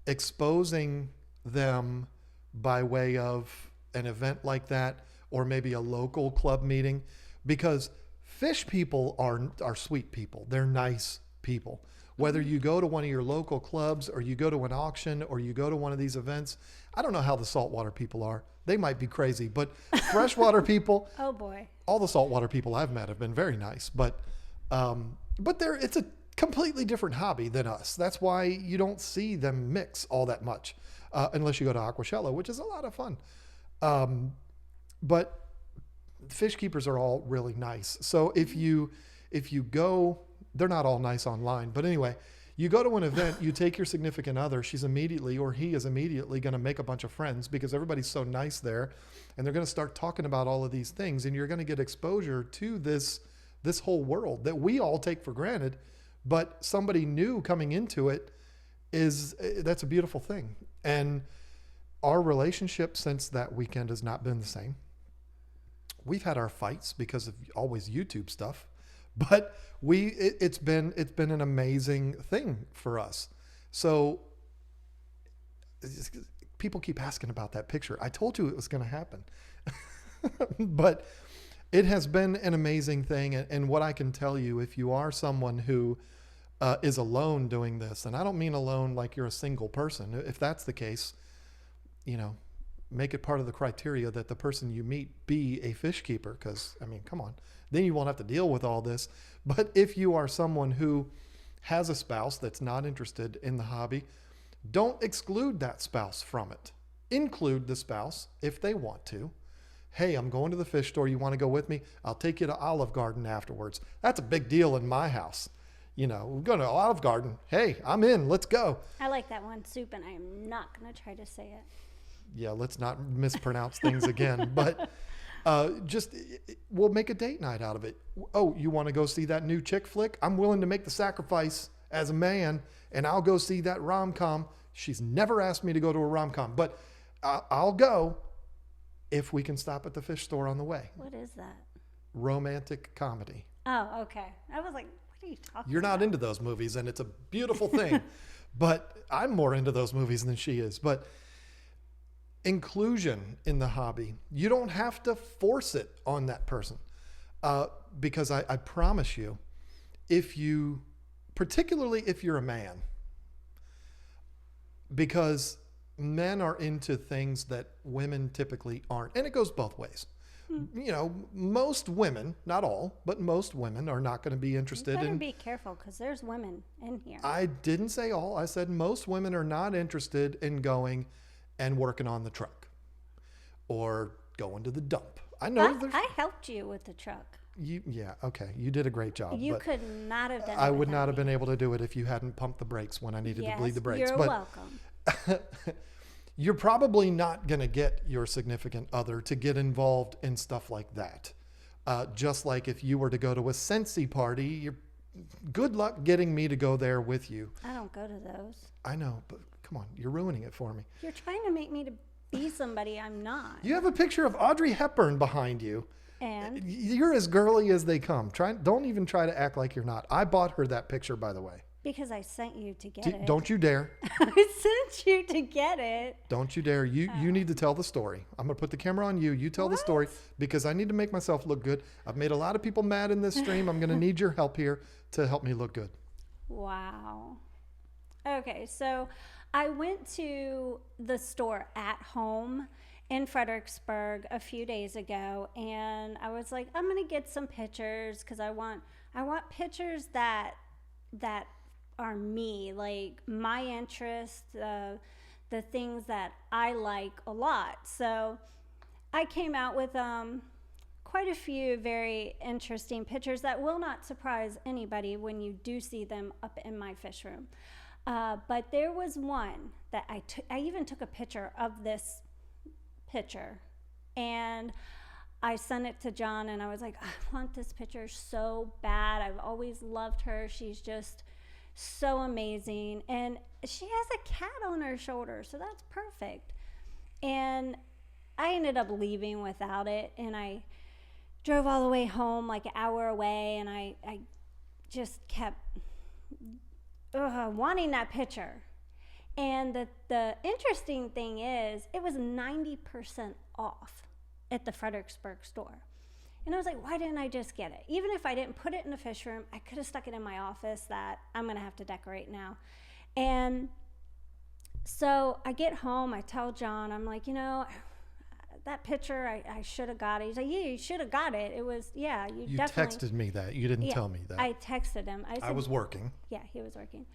exposing them by way of an event like that, or maybe a local club meeting, because fish people are sweet people. They're nice people. Whether you go to one of your local clubs, or you go to an auction, or you go to one of these events, I don't know how the saltwater people are. They might be crazy, but freshwater people, oh boy, all the saltwater people I've met have been very nice, but it's a completely different hobby than us. That's why you don't see them mix all that much, unless you go to Aquashello, which is a lot of fun. But fish keepers are all really nice. So if you go, they're not all nice online, but anyway, you go to an event, you take your significant other, he is immediately going to make a bunch of friends, because everybody's so nice there, and they're going to start talking about all of these things, and you're going to get exposure to this whole world that we all take for granted, but somebody new coming into it that's a beautiful thing. And our relationship since that weekend has not been the same. We've had our fights because of always YouTube stuff, but it's been an amazing thing for us. So people keep asking about that picture. I told you it was going to happen. But it has been an amazing thing. And what I can tell you, if you are someone who is alone doing this, and I don't mean alone like you're a single person. If that's the case, make it part of the criteria that the person you meet be a fish keeper. Because, I mean, come on. Then you won't have to deal with all this. But if you are someone who has a spouse that's not interested in the hobby, don't exclude that spouse from it. Include the spouse if they want to. Hey, I'm going to the fish store. You want to go with me? I'll take you to Olive Garden afterwards. That's a big deal in my house. We're going to Olive Garden. Hey, I'm in. Let's go. I like that one soup, and I am not going to try to say it. Yeah, let's not mispronounce things again. But we'll make a date night out of it. Oh, you want to go see that new chick flick? I'm willing to make the sacrifice as a man, and I'll go see that rom-com. She's never asked me to go to a rom-com, but I'll go if we can stop at the fish store on the way. What is that? Romantic comedy. Oh, okay. I was like, what are you talking about? You're not into those movies, and it's a beautiful thing. But I'm more into those movies than she is. But inclusion in the hobby, you don't have to force it on that person. Because I promise you, particularly if you're a man, because men are into things that women typically aren't. And it goes both ways. Most women, not all, but most women are not going to be interested in... You better be careful, because there's women in here. I didn't say all. I said most women are not interested in going and working on the truck or going to the dump. I know I helped you with the truck. Yeah, okay. You did a great job. You could not have done it. I would not have been able to do it if you hadn't pumped the brakes when I needed to bleed the brakes. You're welcome. You're probably not going to get your significant other to get involved in stuff like that. Just like if you were to go to a Scentsy party, good luck getting me to go there with you. I don't go to those. I know, but come on, you're ruining it for me. You're trying to make me to be somebody I'm not. You have a picture of Audrey Hepburn behind you. And? You're as girly as they come. Don't even try to act like you're not. I bought her that picture, by the way. Because I sent you to get it. Don't you dare. I sent you to get it. Don't you dare. You need to tell the story. I'm going to put the camera on you. You tell the story because I need to make myself look good. I've made a lot of people mad in this stream. I'm going to need your help here to help me look good. Wow. Okay, so I went to the store at home in Fredericksburg a few days ago, and I was like, I'm going to get some pictures because I want pictures that are me, like my interests, the things that I like a lot. So I came out with quite a few very interesting pictures that will not surprise anybody when you do see them up in my fish room. But there was one that I even took a picture of this picture, and I sent it to John, and I was like, I want this picture so bad. I've always loved her. She's just so amazing, and she has a cat on her shoulder, so that's perfect. And I ended up leaving without it, and I drove all the way home like an hour away, and I just kept wanting that picture. And the interesting thing is, it was 90% off at the Fredericksburg store. And I was like, why didn't I just get it? Even if I didn't put it in the fish room, I could have stuck it in my office that I'm going to have to decorate now. And so I get home, I tell John, I'm like, that picture, I should have got it. He's like, yeah, you should have got it. It was, yeah, you definitely. Texted me that. You didn't tell me that. I texted him. I said, I was working. Yeah, he was working.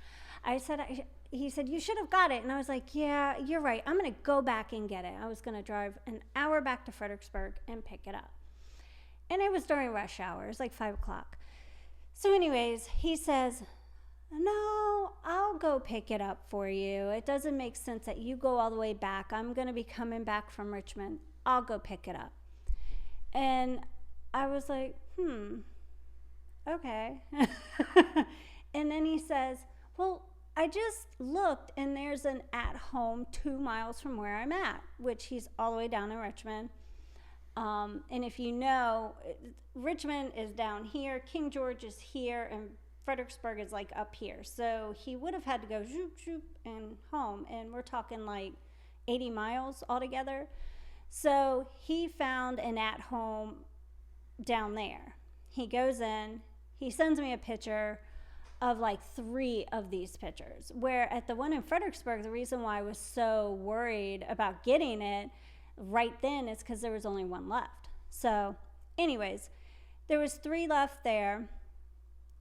He said, you should have got it. And I was like, yeah, you're right. I'm going to go back and get it. I was going to drive an hour back to Fredericksburg and pick it up. And it was during rush hour. It was like 5 o'clock. So anyways, he says, no, I'll go pick it up for you. It doesn't make sense that you go all the way back. I'm going to be coming back from Richmond. I'll go pick it up. And I was like, okay. And then he says, well, I just looked, and there's an at-home 2 miles from where I'm at, which he's all the way down in Richmond. And if you know, Richmond is down here, King George is here, and Fredericksburg is like up here. So he would have had to go zoop, zoop, and home. And we're talking like 80 miles altogether. So he found an at-home down there. He goes in, he sends me a picture of like 3 of these pictures, where at the one in Fredericksburg, the reason why I was so worried about getting it right then is because there was only 1 left. So anyways, there was 3 left there.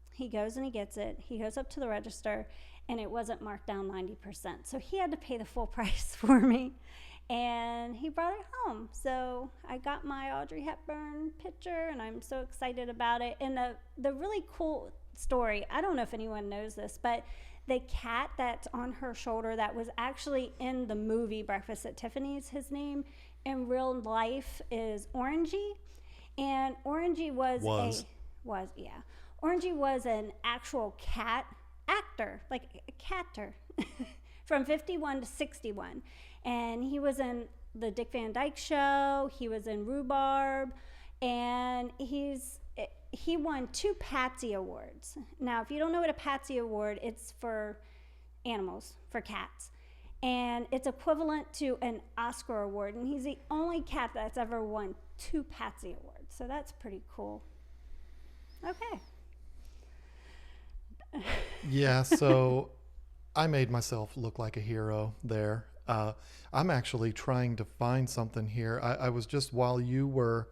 He goes and he gets it. He goes up to the register, and it wasn't marked down 90%. So he had to pay the full price for me, and he brought it home. So I got my Audrey Hepburn picture, and I'm so excited about it. And the really cool story, I don't know if anyone knows this, but the cat that's on her shoulder that was actually in the movie Breakfast at Tiffany's, his name in real life is Orangey. And Orangey Orangey was an actual cat actor, like a catter, from 51 to 61. And he was in the Dick Van Dyke Show, he was in Rhubarb, and he won 2 Patsy Awards. Now, if you don't know what a Patsy Award, it's for animals, for cats. And it's equivalent to an Oscar Award, and he's the only cat that's ever won 2 Patsy Awards. So that's pretty cool. Okay. Yeah, so I made myself look like a hero there. I'm actually trying to find something here. I was just, while you were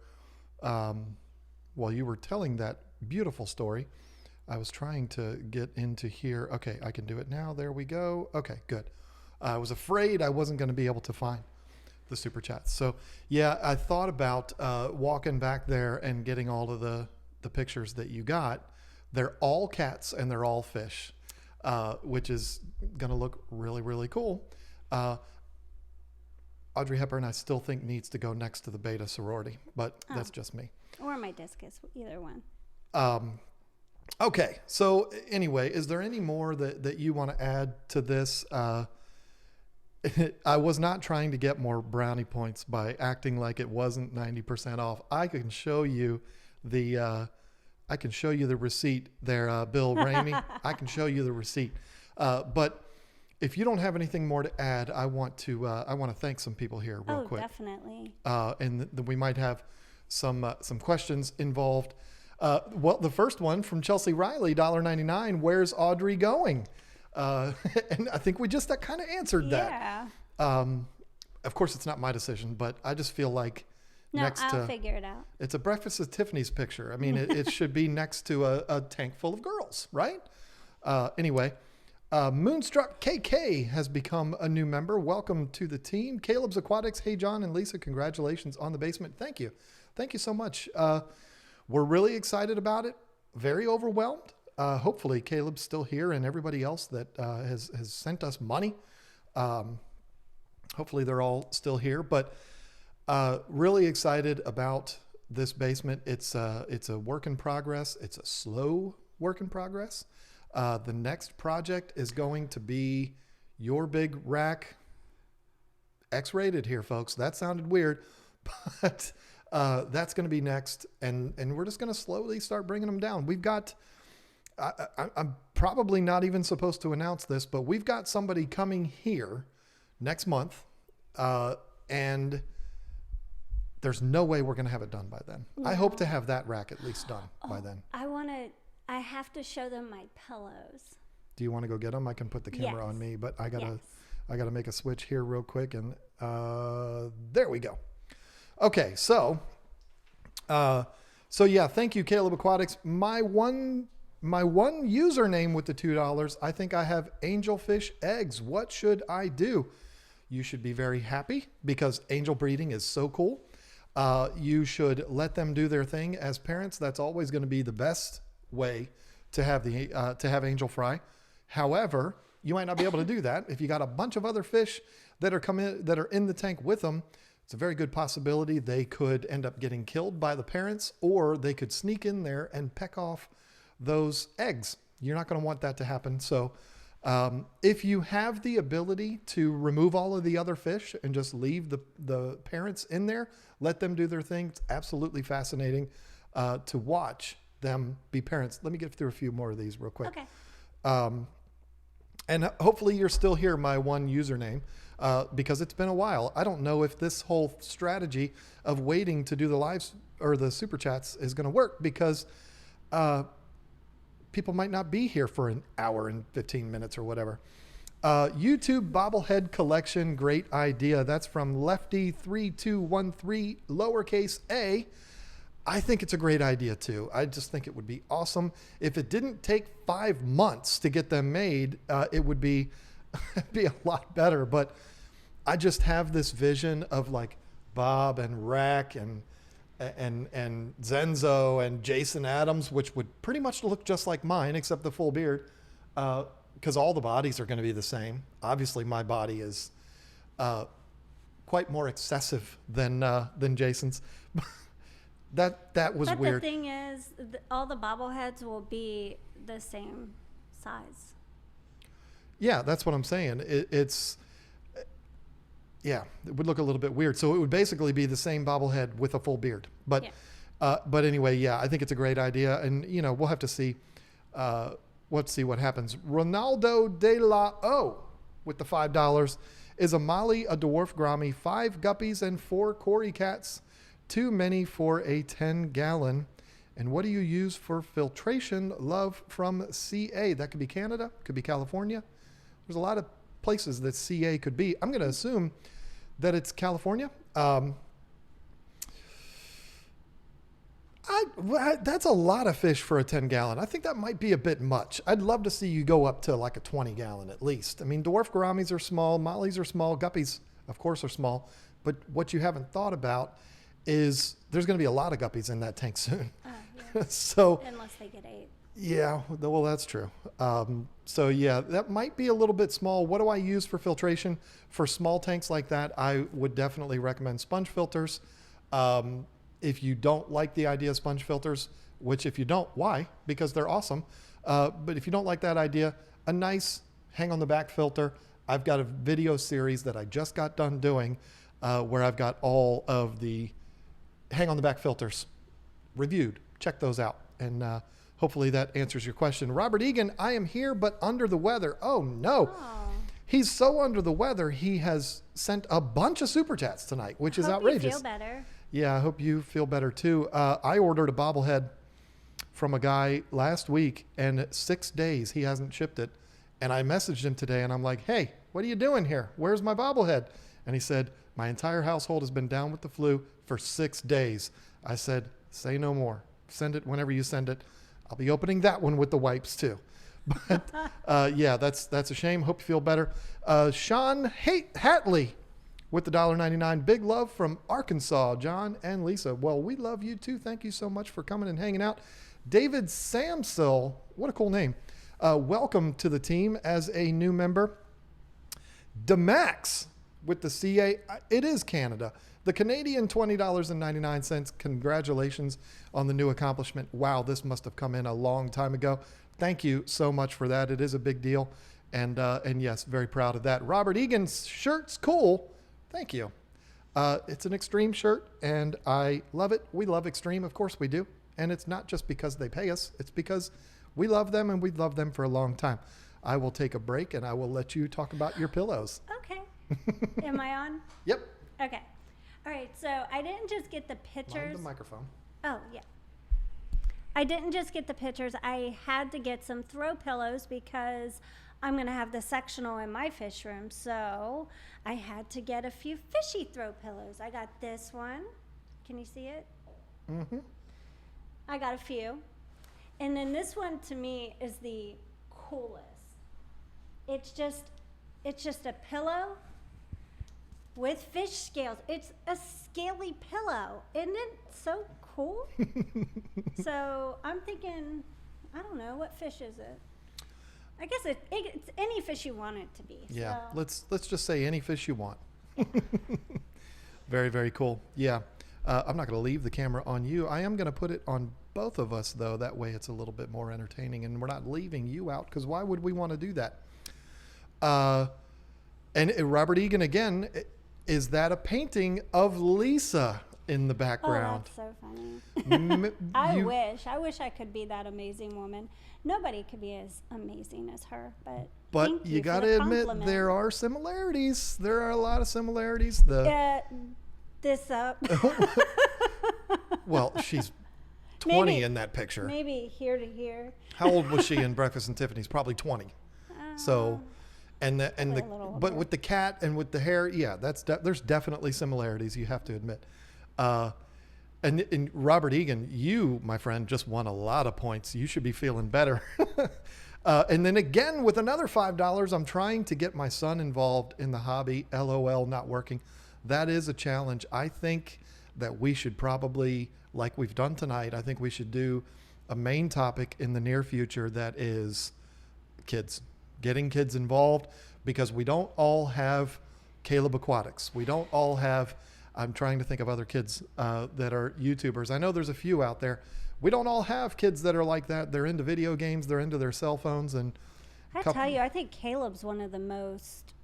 telling that beautiful story, I was trying to get into here. Okay, I can do it now. There we go. Okay, good. I was afraid I wasn't going to be able to find the super chats. So yeah, I thought about walking back there and getting all of the pictures that you got. They're all cats and they're all fish, which is going to look really, really cool. Audrey Hepburn, I still think, needs to go next to the Beta sorority, but that's just me. Or my discus, either one. Okay, so anyway, is there any more that you want to add to this? I was not trying to get more brownie points by acting like it wasn't 90% off. I can show you the receipt there, Bill Ramey. I can show you the receipt. But if you don't have anything more to add, I want to thank some people here real quick. Oh, definitely. And we might have some questions involved. Well, the first one from Chelsea Riley, $1.99. Where's Audrey going? And I think we just kind of answered that. Yeah. Of course, it's not my decision, but I just feel like I'll figure it out. It's a Breakfast at Tiffany's picture. I mean, it should be next to a tank full of girls, right? Anyway, Moonstruck KK has become a new member. Welcome to the team. Caleb's Aquatics. Hey, John and Lisa, congratulations on the basement. Thank you. Thank you so much. We're really excited about it. Very overwhelmed. Hopefully Caleb's still here and everybody else that has sent us money. Hopefully they're all still here, but really excited about this basement. It's a work in progress. It's a slow work in progress. The next project is going to be your big rack. X-rated here, folks. That sounded weird, but that's going to be next. And we're just going to slowly start bringing them down. We've got, I'm probably not even supposed to announce this, but we've got somebody coming here next month. And there's no way we're going to have it done by then. No. I hope to have that rack at least done by then. I have to show them my pillows. Do you want to go get them? I can put the camera on me, but I gotta make a switch here real quick, and there we go. Okay, so yeah, thank you, Caleb Aquatics. My one username with the $2. I think I have angelfish eggs. What should I do? You should be very happy because angel breeding is so cool. You should let them do their thing. As parents, that's always going to be the best way to have angel fry. However, you might not be able to do that if you got a bunch of other fish that are in the tank with them. It's a very good possibility they could end up getting killed by the parents, or they could sneak in there and peck off those eggs. You're not going to want that to happen. So if you have the ability to remove all of the other fish and just leave the parents in there, let them do their thing. It's absolutely fascinating to watch them be parents. Let me get through a few more of these real quick. Okay. And hopefully you're still here, my one username, because it's been a while. I don't know if this whole strategy of waiting to do the lives or the super chats is going to work, because people might not be here for an hour and 15 minutes or whatever. YouTube bobblehead collection, great idea. That's from Lefty3213 lowercase a. I think it's a great idea too. I just think it would be awesome. If it didn't take 5 months to get them made, it would be be a lot better. But I just have this vision of like Bob and Rack and Zenzo and Jason Adams, which would pretty much look just like mine, except the full beard, because all the bodies are going to be the same. Obviously, my body is quite more excessive than Jason's. That was weird. But the thing is, all the bobbleheads will be the same size. Yeah, that's what I'm saying. It would look a little bit weird. So it would basically be the same bobblehead with a full beard. But anyway, yeah, I think it's a great idea. And, we'll have to see. Let's see what happens. Ronaldo De La O with the $5 is a Molly, a dwarf Grammy, 5 guppies, and 4 Cory cats. Too many for a 10-gallon. And what do you use for filtration? Love from CA. That could be Canada, could be California. There's a lot of places that CA could be. I'm going to assume that it's California. That's a lot of fish for a 10-gallon. I think that might be a bit much. I'd love to see you go up to like a 20-gallon at least. I mean, dwarf gouramis are small, mollies are small, guppies, of course, are small. But what you haven't thought about is there's going to be a lot of guppies in that tank soon. Yeah. So unless they get 8. Yeah, well, that's true. So yeah, that might be a little bit small. What do I use for filtration? For small tanks like that, I would definitely recommend sponge filters. If you don't like the idea of sponge filters, which if you don't, why? Because they're awesome. But if you don't like that idea, a nice hang on the back filter. I've got a video series that I just got done doing where I've got all of the hang on the back filters reviewed. Check those out. And hopefully that answers your question. Robert Egan, I am here, but under the weather. Oh, no. Oh. He's so under the weather, he has sent a bunch of super chats tonight, which is outrageous. You feel better. Yeah, I hope you feel better too. I ordered a bobblehead from a guy last week, and 6 days he hasn't shipped it. And I messaged him today, and I'm like, hey, what are you doing here? Where's my bobblehead? And he said, my entire household has been down with the flu for 6 days. I said, say no more. Send it whenever you send it. I'll be opening that one with the wipes too. But yeah, that's a shame. Hope you feel better. Sean Hatley with the $1.99. Big love from Arkansas, John and Lisa. Well, we love you too. Thank you so much for coming and hanging out. David Samsil, what a cool name. Welcome to the team as a new member. Demax with the CA. It is Canada. The Canadian $20.99. Congratulations on the new accomplishment. Wow, this must have come in a long time ago. Thank you so much for that. It is a big deal. And yes, very proud of that. Robert Egan's shirt's cool. Thank you. It's an Extreme shirt, and I love it. We love Extreme. Of course we do. And it's not just because they pay us. It's because we love them, and we've loved them for a long time. I will take a break, and I will let you talk about your pillows. Okay. Am I on? Yep. Okay. All right, so I didn't just get the pictures. Mind the microphone. Oh, yeah. I didn't just get the pictures. I had to get some throw pillows because I'm going to have the sectional in my fish room. So I had to get a few fishy throw pillows. I got this one. Can you see it? Mm-hmm. I got a few. And then this one to me is the coolest. It's just a pillow with fish scales. It's a scaly pillow. Isn't it so cool? So I'm thinking, I don't know, what fish is it? I guess it's any fish you want it to be. Yeah, so. let's just say any fish you want. Very, very cool. Yeah, I'm not going to leave the camera on you. I am going to put it on both of us, though. That way it's a little bit more entertaining, and we're not leaving you out, because why would we want to do that? And Robert Egan again, is that a painting of Lisa? in the Oh, background. that's so funny. M- I you- wish I could be that amazing woman. Nobody could be as amazing as her, but But thank you for got the to admit, compliment. there are similarities. There are a lot of similarities. This up. Well, she's 20 Maybe- in that picture. Maybe here to here. How old was she in Breakfast and Tiffany's? Probably 20. So, and the Probably a little but older. with the cat and with the hair, yeah, there's definitely similarities. You have to admit. And Robert Egan, you, my friend, just won a lot of points. You should be feeling better. And then again with another $5, I'm trying to get my son involved in the hobby. LOL, not working. That is a challenge. I think that we should probably, like we've done tonight, I think we should do a main topic in the near future that is kids, getting kids involved, because we don't all have Caleb Aquatics. We don't all have, I'm trying to think of other kids that are YouTubers. I know there's a few out there. We don't all have kids that are like that. They're into video games. They're into their cell phones. And Tell you, I think Caleb's one of the most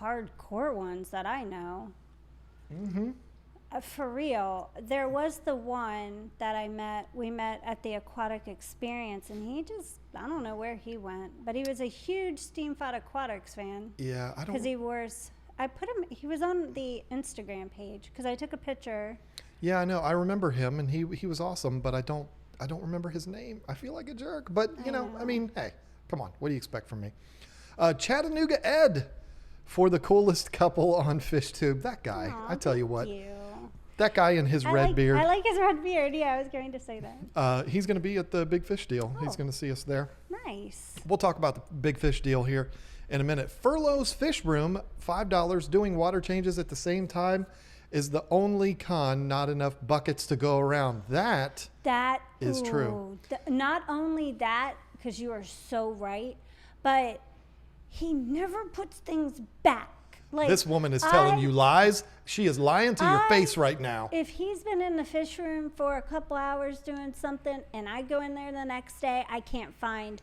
hardcore ones that I know. Mm-hmm. For real, there was the one that we met at the Aquatic Experience, and he just, I don't know where he went, but he was a huge Steamfot Aquatics fan. Yeah, I don't. Because he was on the Instagram page, because I took a picture. Yeah, I know. I remember him, and he was awesome, but I don't remember his name. I feel like a jerk, but I mean, hey, come on. What do you expect from me? Chattanooga Ed for the coolest couple on FishTube. That guy, Aw, I tell you what. thank you. That guy and his red beard. I like his red beard. Yeah, I was going to say that. He's going to be at the Big Fish deal. He's Oh. going to see us there. Nice. We'll talk about the Big Fish deal here in a minute. Furlough's Fish Room, $5. Doing water changes at the same time is the only con. Not enough buckets to go around. That is true. Not only that, because you are so right, but he never puts things back. Like, this woman is telling you lies. She is lying to your face right now. If he's been in the fish room for a couple hours doing something and I go in there the next day, I can't find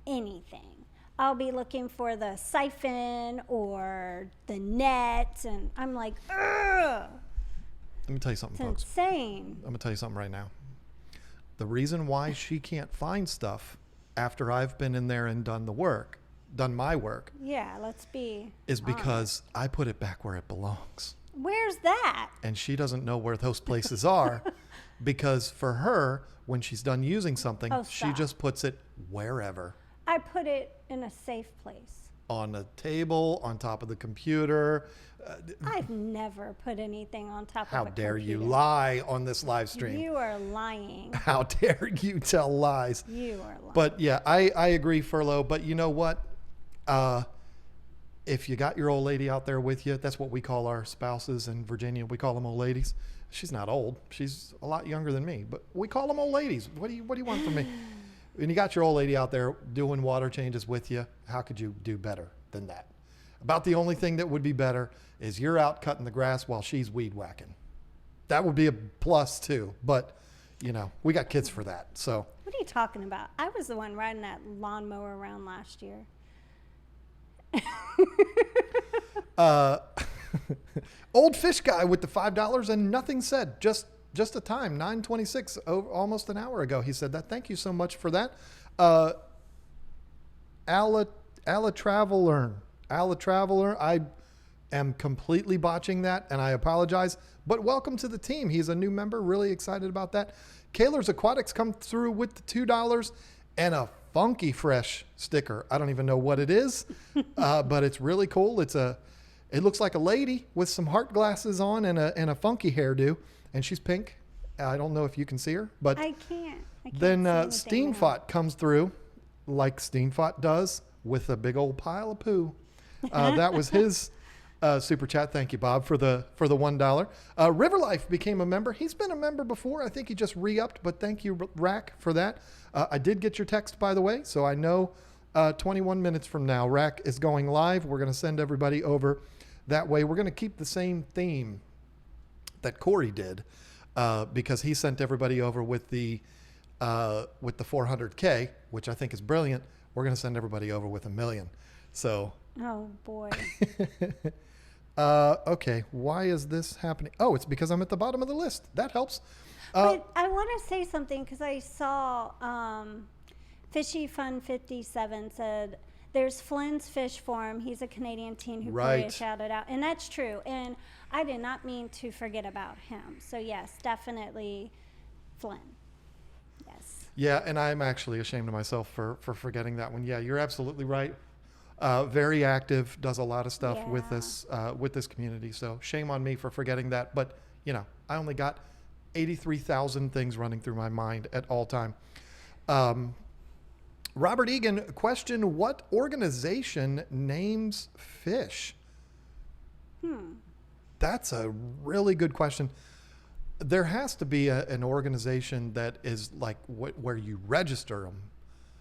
anything. I'll be looking for the siphon or the net, and I'm like, ugh. Let me tell you something, It's folks. insane. I'm going to tell you something right now. The reason why she can't find stuff after I've been in there and done my work, Yeah, let's be is honest. because I put it back where it belongs. Where's that? And she doesn't know where those places are, because for her, when she's done using something, Oh, she stop. just puts it wherever. I put it in a safe place. On the table, on top of the computer. I've never put anything on top How of a dare you computer. lie on this live stream? You are lying. How dare you tell lies? You are lying. But yeah, I agree, Furlough. But you know what? If you got your old lady out there with you, that's what we call our spouses in Virginia. We call them old ladies. She's not old. She's a lot younger than me, but we call them old ladies. What do you want from me? When you got your old lady out there doing water changes with you, how could you do better than that? About the only thing that would be better is you're out cutting the grass while she's weed whacking. That would be a plus too. But, we got kids for that. So What are you talking about? I was the one riding that lawnmower around last year. old fish guy with the $5 and nothing said. Just a time, 9:26, almost an hour ago. He said that. Thank you so much for that. Alla Traveler. I am completely botching that, and I apologize. But welcome to the team. He's a new member. Really excited about that. Kaler's Aquatics come through with the $2 and a Funky Fresh sticker. I don't even know what it is, but it's really cool. It looks like a lady with some heart glasses on and a funky hairdo, and she's pink. I don't know if you can see her, but I can't then see anything now. Steamfot comes through like Steamfot does with a big old pile of poo. That was his super chat. Thank you, Bob, for the $1. Riverlife became a member. He's been a member before. I think he just re-upped, but thank you, Rack, for that. I did get your text, by the way, so I know 21 minutes from now, Rack is going live. We're going to send everybody over that way. We're going to keep the same theme that Corey did, because he sent everybody over with the 400K, which I think is brilliant. We're going to send everybody over with $1 million. So Oh boy. Okay, why is this happening? Oh, it's because I'm at the bottom of the list. That helps. Wait, I want to say something because I saw Fishy Fun 57 said, there's Flynn's Fish Farm. He's a Canadian teen who Corey shouted out. And that's true. And I did not mean to forget about him. So, yes, definitely Flynn. Yes. Yeah, and I'm actually ashamed of myself for forgetting that one. Yeah, you're absolutely right. Very active, does a lot of stuff with this community. So shame on me for forgetting that. But, I only got 83,000 things running through my mind at all time. Robert Egan, question, what organization names fish? That's a really good question. There has to be an organization that is like where you register them.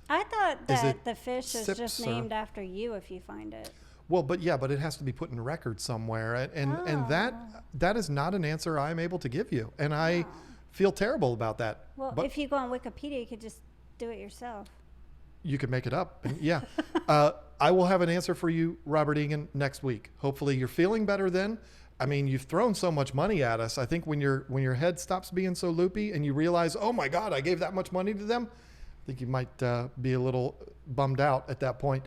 I thought that the fish is just named after you if you find it. Well, but it has to be put in record somewhere. And that is not an answer I'm able to give you. And I feel terrible about that. Well, but if you go on Wikipedia, you could just do it yourself. You could make it up. Yeah. I will have an answer for you, Robert Egan, next week. Hopefully you're feeling better then. I mean, you've thrown so much money at us. I think when your head stops being so loopy and you realize, oh my God, I gave that much money to them, I think you might be a little bummed out at that point.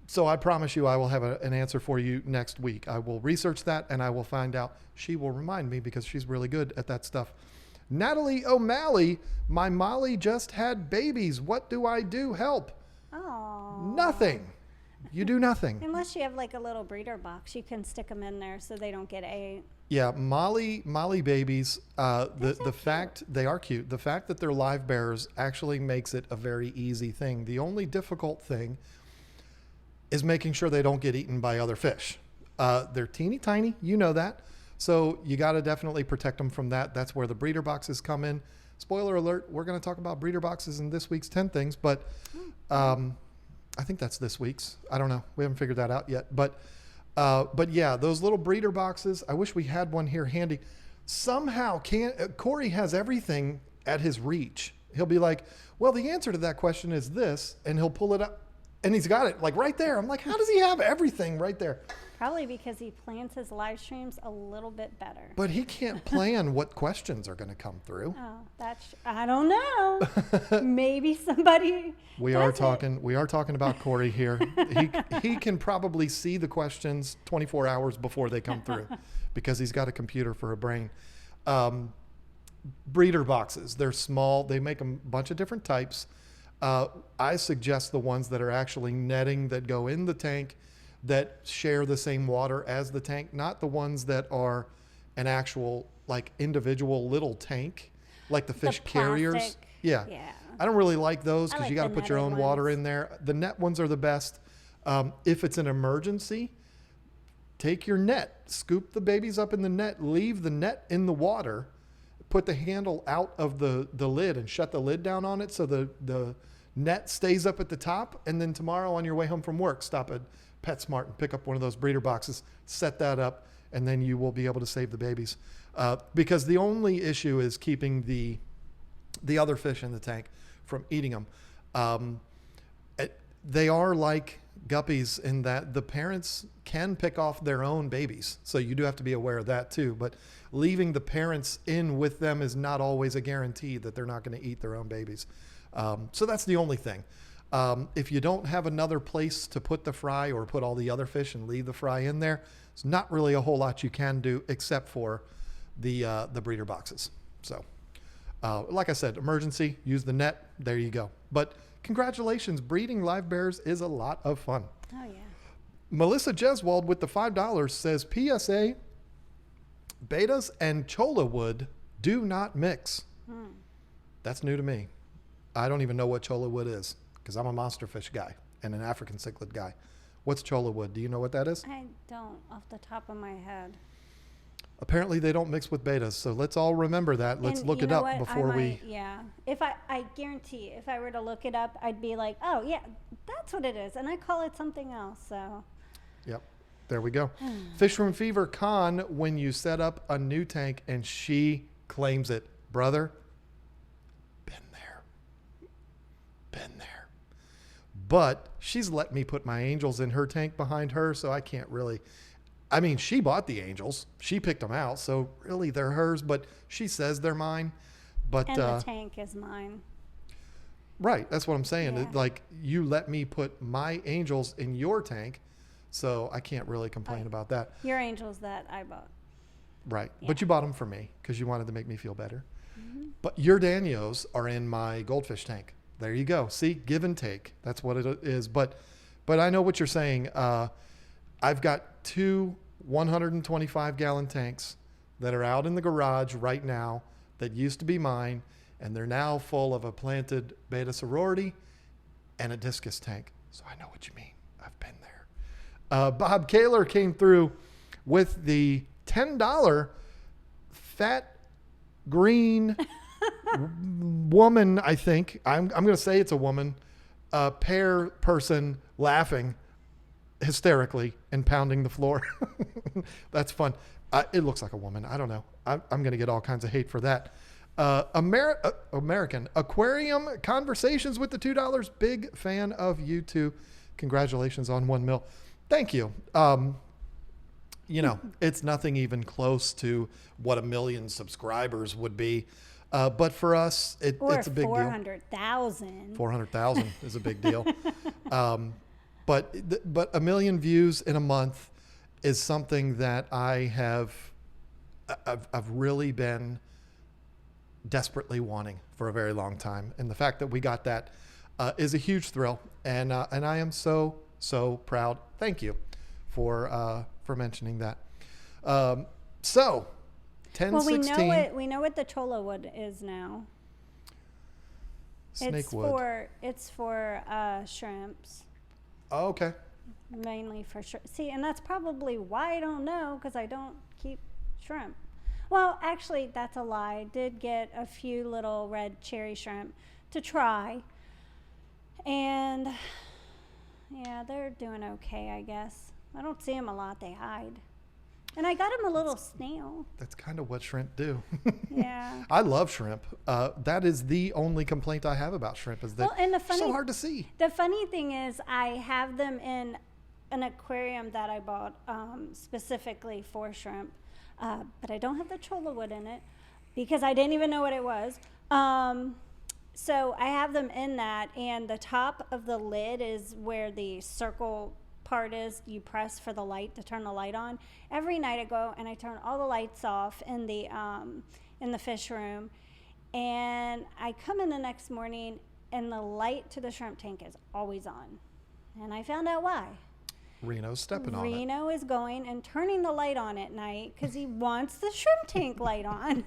So I promise you I will have an answer for you next week. I will research that and I will find out. She will remind me because she's really good at that stuff. Natalie O'Malley, my Molly just had babies. What do I do? Help. Oh. Nothing. You do nothing. Unless you have like a little breeder box, you can stick them in there so they don't get ate. Yeah, Molly babies, the fact they are cute, the fact that they're live bearers actually makes it a very easy thing. The only difficult thing is making sure they don't get eaten by other fish. They're teeny tiny, you know that. So you got to definitely protect them from that. That's where the breeder boxes come in. Spoiler alert, we're going to talk about breeder boxes in this week's 10 things, but I think that's this week's. I don't know. We haven't figured that out yet. But yeah, those little breeder boxes, I wish we had one here handy. Somehow Corey has everything at his reach. He'll be like, well, the answer to that question is this, and he'll pull it up. And he's got it like right there. I'm like, how does he have everything right there? Probably because he plans his live streams a little bit better. But he can't plan what questions are going to come through. Oh, I don't know. Maybe somebody. We are talking about Corey here. He can probably see the questions 24 hours before they come through because he's got a computer for a brain. Breeder boxes. They're small. They make a bunch of different types. I suggest the ones that are actually netting that go in the tank that share the same water as the tank, not the ones that are an actual like individual little tank, like the fish carriers. Yeah. I don't really like those because you got to put your own water in there. The net ones are the best. If it's an emergency, take your net, scoop the babies up in the net, leave the net in the water, put the handle out of the lid and shut the lid down on it so the net stays up at the top. And then tomorrow on your way home from work, stop at PetSmart and pick up one of those breeder boxes, set that up, and then you will be able to save the babies. Because the only issue is keeping the other fish in the tank from eating them. They are like guppies in that the parents can pick off their own babies. So you do have to be aware of that too. But leaving the parents in with them is not always a guarantee that they're not going to eat their own babies. So that's the only thing. If you don't have another place to put the fry or put all the other fish and leave the fry in there, it's not really a whole lot you can do except for the breeder boxes. So, like I said, emergency, use the net. There you go. But congratulations, breeding live bears is a lot of fun. Oh yeah. Melissa Jeswald with the $5 says, PSA, betas and cholla wood do not mix. That's new to me. I don't even know what cholla wood is because I'm a monster fish guy and an African cichlid guy. What's cholla wood? Do you know what that is? I don't off the top of my head. Apparently they don't mix with betas, so let's all remember that. Let's look it up before we... Yeah. If I guarantee, if I were to look it up, I'd be like, oh, yeah, that's what it is. And I call it something else, so... Yep. There we go. Fish Room Fever Con, when you set up a new tank and she claims it. Brother, been there. But she's let me put my angels in her tank behind her, so I can't really... I mean, she bought the angels. She picked them out. So really they're hers, but she says they're mine. But And the tank is mine. Right. That's what I'm saying. Yeah. Like, you let me put my angels in your tank. So I can't really complain about that. Your angels that I bought. Right. Yeah. But you bought them for me because you wanted to make me feel better. But your Danios are in my goldfish tank. There you go. See, give and take. That's what it is. But I know what you're saying. I've got 2 125-gallon tanks that are out in the garage right now that used to be mine, and they're now full of a planted beta sorority and a discus tank. So I know what you mean. I've been there. Bob Kaler came through with the $10 fat green woman, I think. I'm going to say it's a woman, pear person laughing hysterically and pounding the floor. That's fun. It looks like a woman. I don't know. I'm going to get all kinds of hate for that. American Aquarium Conversations with the $2. Big fan of you two. Congratulations on 1 mil. Thank you. You know, it's nothing even close to what 1 million subscribers would be. But for us, it's a big deal. 400,000. 400,000 is a big deal. But 1 million views in a month is something that I've really been desperately wanting for a very long time. And the fact that we got that is a huge thrill. And I am so proud. Thank you for mentioning that. So 10, well, 16. we know what the cholla wood is now. Snake wood. It's for shrimps. Oh, okay. Mainly for shrimp. See, and that's probably why I don't know, because I don't keep shrimp. Well, actually, that's a lie. I did get a few little red cherry shrimp to try. And yeah, they're doing okay, I guess. I don't see them a lot. They hide. And I got him a little snail. That's kind of what shrimp do. Yeah. I love shrimp. That is the only complaint I have about shrimp, is that and they're so hard to see. The funny thing is, I have them in an aquarium that I bought specifically for shrimp, but I don't have the cholla wood in it because I didn't even know what it was. So I have them in that, and the top of the lid is where the circle part is. You press for the light to turn the light on. Every night I go and I turn all the lights off in the fish room, and I come in the next morning and the light to the shrimp tank is always on, and I found out why. Reno's stepping on it. Reno is going and turning the light on at night because he wants the shrimp tank light on.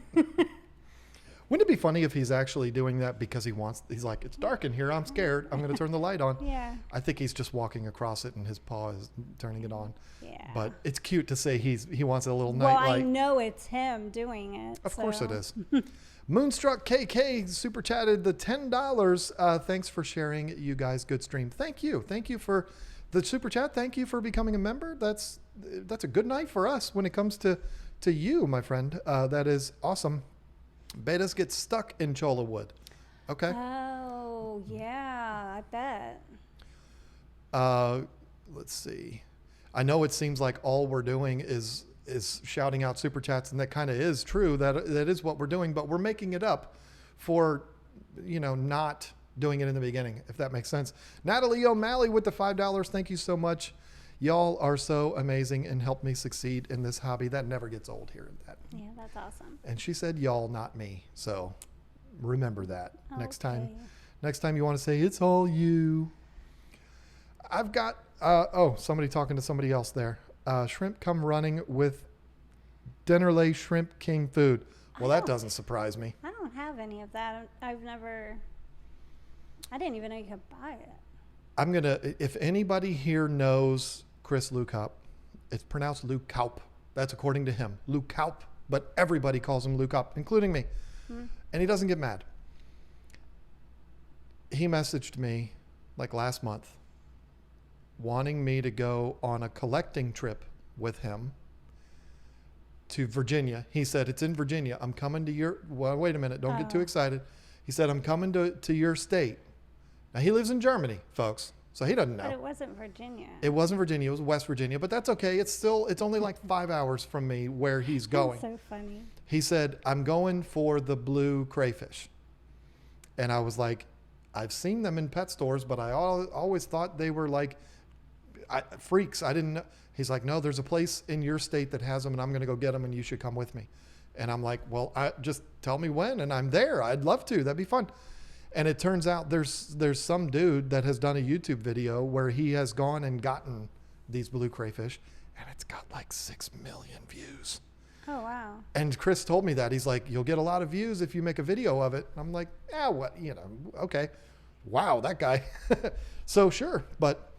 Wouldn't it be funny if he's actually doing that because he's like, it's dark in here, I'm scared, I'm going to turn the light on. Yeah. I think he's just walking across it and his paw is turning it on. Yeah. But it's cute to say he wants a little night Well, light. I know it's him doing it. Of course it is. Moonstruck KK super chatted the $10. Thanks for sharing, you guys. Good stream. Thank you. Thank you for the super chat. Thank you for becoming a member. That's a good night for us when it comes to you, my friend. That is awesome. Betas get stuck in cholla wood. Okay. Oh, yeah, I bet. Let's see. I know it seems like all we're doing is shouting out super chats, and that kind of is true. That is what we're doing, but we're making it up for, not doing it in the beginning, if that makes sense. Natalie O'Malley with the $5. Thank you so much. Y'all are so amazing and help me succeed in this hobby. That never gets old, hearing that. Yeah, that's awesome. And she said y'all, not me. So remember that next time. Okay. Next time you want to say it's all you. I've got somebody talking to somebody else there. Shrimp come running with Dennerley Shrimp King food. Well, that doesn't surprise me. I don't have any of that. I didn't even know you could buy it. If anybody here knows Chris Lukaup, it's pronounced Lukaup. That's according to him. Lukaup, but everybody calls him Lukaup, including me. And he doesn't get mad. He messaged me like last month wanting me to go on a collecting trip with him to Virginia. He said, it's in Virginia. I'm coming to wait a minute. Don't get too excited. He said, I'm coming to your state. Now, he lives in Germany, folks. So he doesn't know. But it wasn't Virginia. It wasn't Virginia. It was West Virginia. But that's okay. It's only like 5 hours from me where he's going. That's so funny. He said, I'm going for the blue crayfish. And I was like, I've seen them in pet stores, but I always thought they were like freaks. I didn't know. He's like, no, there's a place in your state that has them, and I'm going to go get them, and you should come with me. And I'm like, well, just tell me when, and I'm there. I'd love to. That'd be fun. And it turns out there's some dude that has done a YouTube video where he has gone and gotten these blue crayfish, and it's got like 6 million views. Oh, wow. And Chris told me that. He's like, you'll get a lot of views if you make a video of it. I'm like, yeah, what, okay. Wow, that guy. So sure. But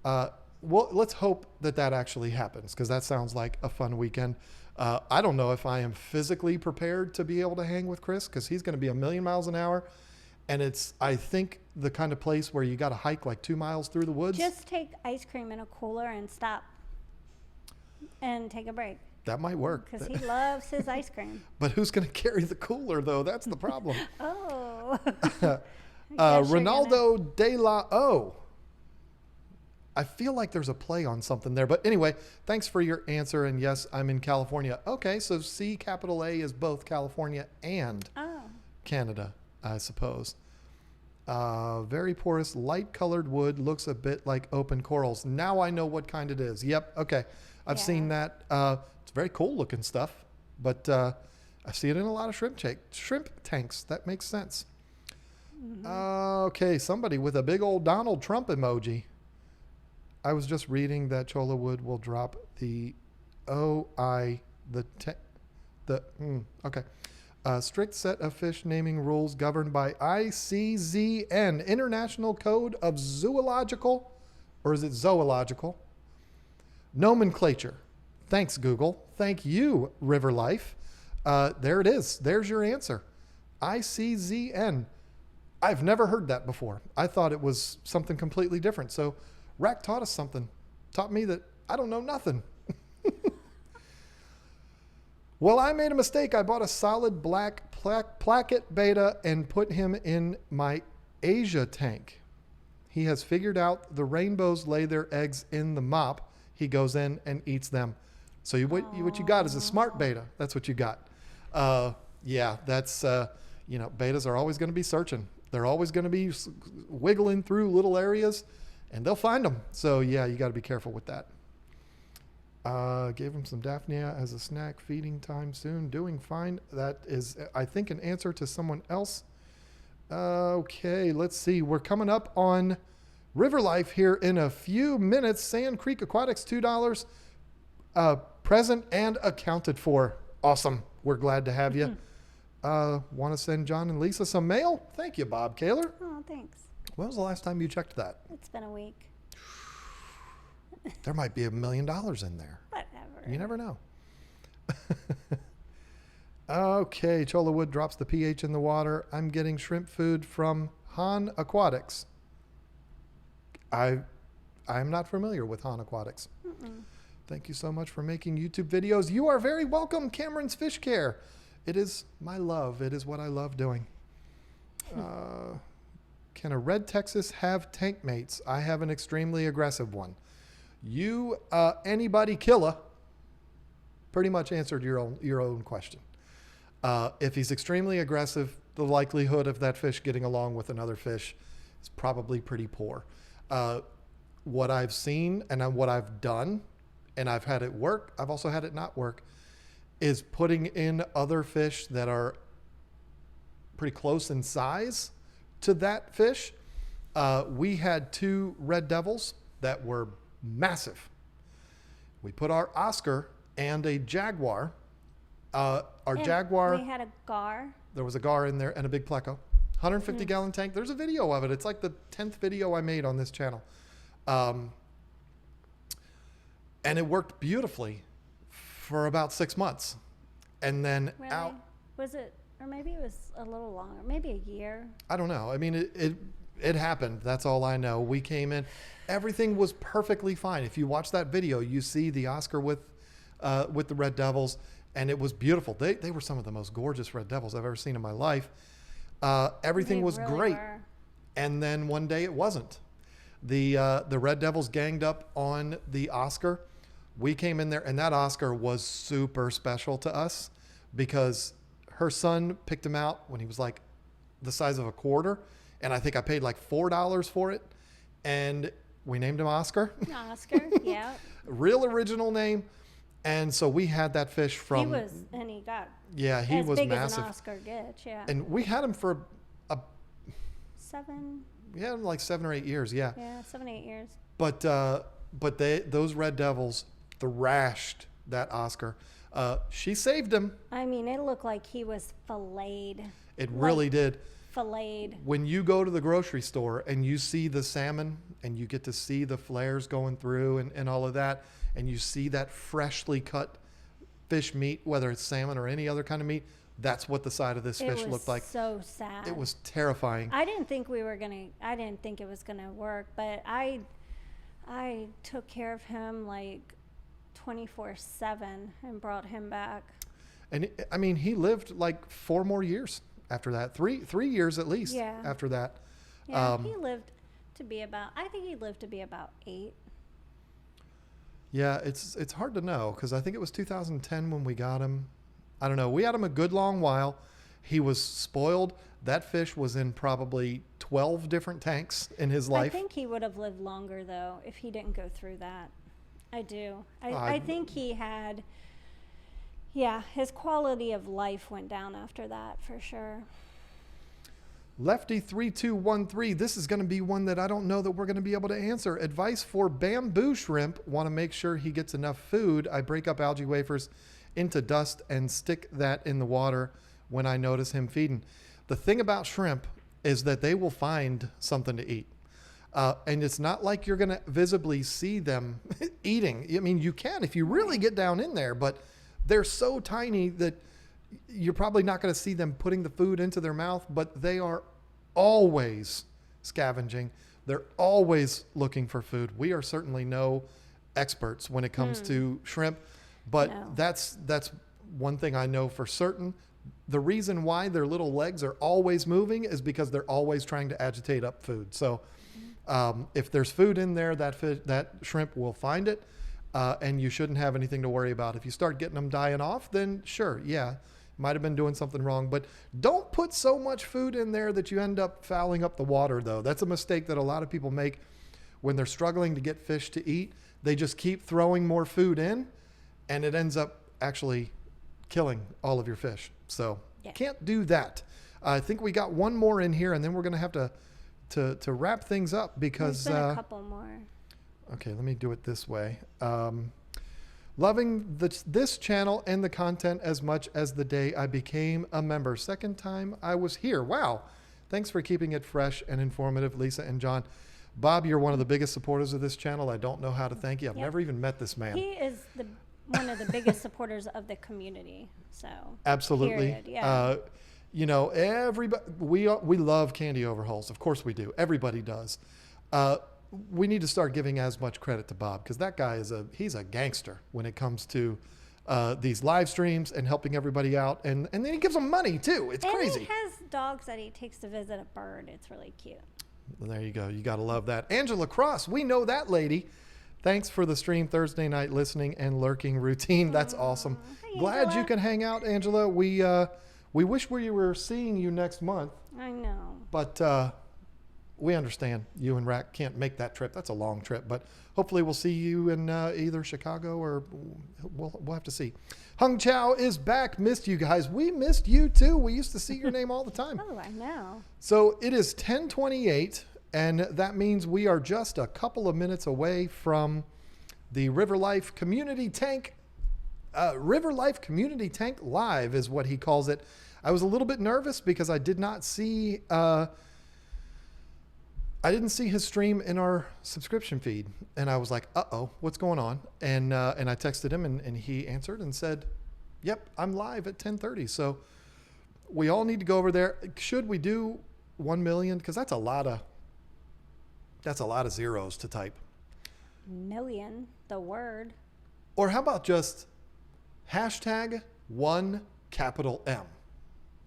well, let's hope that actually happens, because that sounds like a fun weekend. I don't know if I am physically prepared to be able to hang with Chris, because he's going to be 1,000,000 miles an hour. And it's, I think, the kind of place where you got to hike like 2 miles through the woods. Just take ice cream in a cooler and stop and take a break. That might work. Because he loves his ice cream. But who's going to carry the cooler, though? That's the problem. Oh. Ronaldo de la O. I feel like there's a play on something there. But anyway, thanks for your answer. And yes, I'm in California. Okay, so C capital A is both California and Canada, I suppose. Very porous, light colored wood, looks a bit like open corals. Now I know what kind it is. Yep, okay. I've seen that. It's very cool looking stuff, but I see it in a lot of shrimp tanks. That makes sense. Mm-hmm. Okay, somebody with a big old Donald Trump emoji. I was just reading that Chola Wood will drop the strict set of fish naming rules governed by ICZN, International Code of Zoological, or is it Zoological? Nomenclature. Thanks, Google. Thank you, River Life. There it is. There's your answer. ICZN. I've never heard that before. I thought it was something completely different. So Rack taught us something. Taught me that I don't know nothing. Well, I made a mistake. I bought a solid black placket beta and put him in my Asia tank. He has figured out the rainbows lay their eggs in the mop. He goes in and eats them. So what you got is a smart beta. That's what you got. Yeah, that's, betas are always going to be searching. They're always going to be wiggling through little areas, and they'll find them. So, yeah, you got to be careful with that. Gave him some Daphnia as a snack, feeding time soon, doing fine. That is, I think, an answer to someone else. Okay, let's see. We're coming up on River Life here in a few minutes. Sand Creek Aquatics, $2. Present and accounted for. Awesome. We're glad to have you. Want to send John and Lisa some mail? Thank you, Bob Kaler. Oh, thanks. When was the last time you checked that? It's been a week. There might be $1 million in there. Whatever. You never know. Okay, Chola Wood drops the pH in the water. I'm getting shrimp food from Han Aquatics. I'm not familiar with Han Aquatics. Mm-mm. Thank you so much for making YouTube videos. You are very welcome, Cameron's Fish Care. It is my love. It is what I love doing. Can a red Texas have tank mates? I have an extremely aggressive one. You, anybody killer, pretty much answered your own question. If he's extremely aggressive, the likelihood of that fish getting along with another fish is probably pretty poor. What I've seen and what I've done, and I've had it work, I've also had it not work, is putting in other fish that are pretty close in size to that fish. We had 2 red devils that were massive. We put our Oscar and a jaguar. Jaguar. We had a gar. There was a gar in there and a big pleco. 150 gallon tank. There's a video of it. It's like the 10th video I made on this channel. And it worked beautifully for about 6 months. And then really? Was it, or maybe it was a little longer, maybe a year? I don't know. I mean, it happened. That's all I know. We came in. Everything was perfectly fine. If you watch that video, you see the Oscar with the red devils, and it was beautiful. They were some of the most gorgeous red devils I've ever seen in my life. Everything was really great. And then one day it wasn't. The Red Devils ganged up on the Oscar. We came in there, and that Oscar was super special to us because her son picked him out when he was like the size of a quarter, and I think I paid like $4 for it, and we named him Oscar. Oscar, yeah. Real original name. And so we had that fish from... He was massive. As an Oscar gets, yeah. And we had him for seven. We had him like 7 or 8 years, yeah. Yeah, 7, 8 years. But those Red Devils thrashed that Oscar. She saved him. I mean, it looked like he was filleted. It really did. Filleted. When you go to the grocery store and you see the salmon and you get to see the flares going through and all of that, and you see that freshly cut fish meat, whether it's salmon or any other kind of meat, that's what the side of this fish looked like. So sad. It was terrifying. I didn't think it was gonna work, but I took care of him like 24/7 and brought him back. And I mean, he lived like 4 more years after that. 3 years at least after that. Yeah, he lived to be about, I think he lived to be about 8. Yeah, it's hard to know because I think it was 2010 when we got him. I don't know. We had him a good long while. He was spoiled. That fish was in probably 12 different tanks in his life. I think he would have lived longer, though, if he didn't go through that. I do. I think he had, his quality of life went down after that, for sure. Lefty3213, this is going to be one that I don't know that we're going to be able to answer. Advice for bamboo shrimp. Want to make sure he gets enough food. I break up algae wafers into dust and stick that in the water when I notice him feeding. The thing about shrimp is that they will find something to eat. And it's not like you're going to visibly see them eating. I mean, you can if you really get down in there, but they're so tiny that you're probably not going to see them putting the food into their mouth, but they are always scavenging. They're always looking for food. We are certainly no experts when it comes to shrimp, but that's one thing I know for certain. The reason why their little legs are always moving is because they're always trying to agitate up food. So if there's food in there, that shrimp will find it, and you shouldn't have anything to worry about. If you start getting them dying off, then sure, might have been doing something wrong, but don't put so much food in there that you end up fouling up the water, though. That's a mistake that a lot of people make when they're struggling to get fish to eat. They just keep throwing more food in, and it ends up actually killing all of your fish. So can't do that. I think we got one more in here, and then we're going to have to wrap things up because there's been a couple more. Okay, let me do it this way. Loving this channel and the content as much as the day I became a member. Second time I was here. Wow. Thanks for keeping it fresh and informative, Lisa and John. Bob, you're one of the biggest supporters of this channel. I don't know how to thank you. I've never even met this man. He is one of the biggest supporters of the community. So absolutely. Period. Yeah. Everybody, we love candy overhauls. Of course we do. Everybody does. We need to start giving as much credit to Bob because that guy he's a gangster when it comes to these live streams and helping everybody out. And then he gives them money too. It's crazy. He has dogs that he takes to visit a bird. It's really cute. Well, there you go. You got to love that. Angela Cross, we know that lady. Thanks for the stream Thursday night listening and lurking routine. That's awesome. Hi, Glad Angela. you can hang out, Angela. We wish we were seeing you next month. I know. But we understand you and Rack can't make that trip. That's a long trip, but hopefully we'll see you in either Chicago or we'll have to see. Hung Chow is back. Missed you guys. We missed you too. We used to see your name all the time. Oh, I know. So it is 10:28, and that means we are just a couple of minutes away from the River Life Community Tank. River Life Community Tank Live is what he calls it. I was a little bit nervous because I did not see... I didn't see his stream in our subscription feed, and I was like, uh-oh, what's going on? And I texted him, and he answered and said, yep, I'm live at 10:30. So we all need to go over there. Should we do 1 million? Because that's a lot of zeros to type. Million, the word. Or how about just #1 capital M?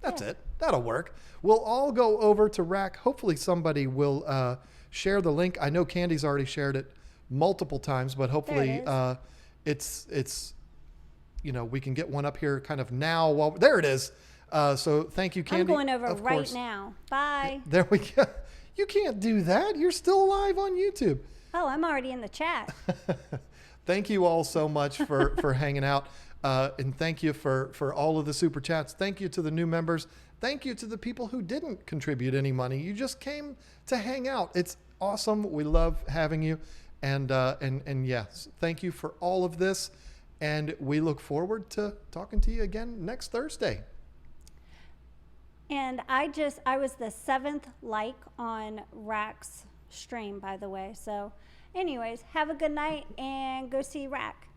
That's it. That'll work. We'll all go over to Rack. Hopefully somebody will share the link. I know Candy's already shared it multiple times, but hopefully it's we can get one up here kind of now. While there it is. So thank you, Candy. I'm going over right now. Bye. There we go. You can't do that. You're still live on YouTube. Oh, I'm already in the chat. Thank you all so much for hanging out. And thank you for all of the super chats. Thank you to the new members. Thank you to the people who didn't contribute any money. You just came to hang out. It's awesome. We love having you. And yes, thank you for all of this. And we look forward to talking to you again next Thursday. And I was the 7th like on Rack's stream, by the way. So anyways, have a good night and go see Rack.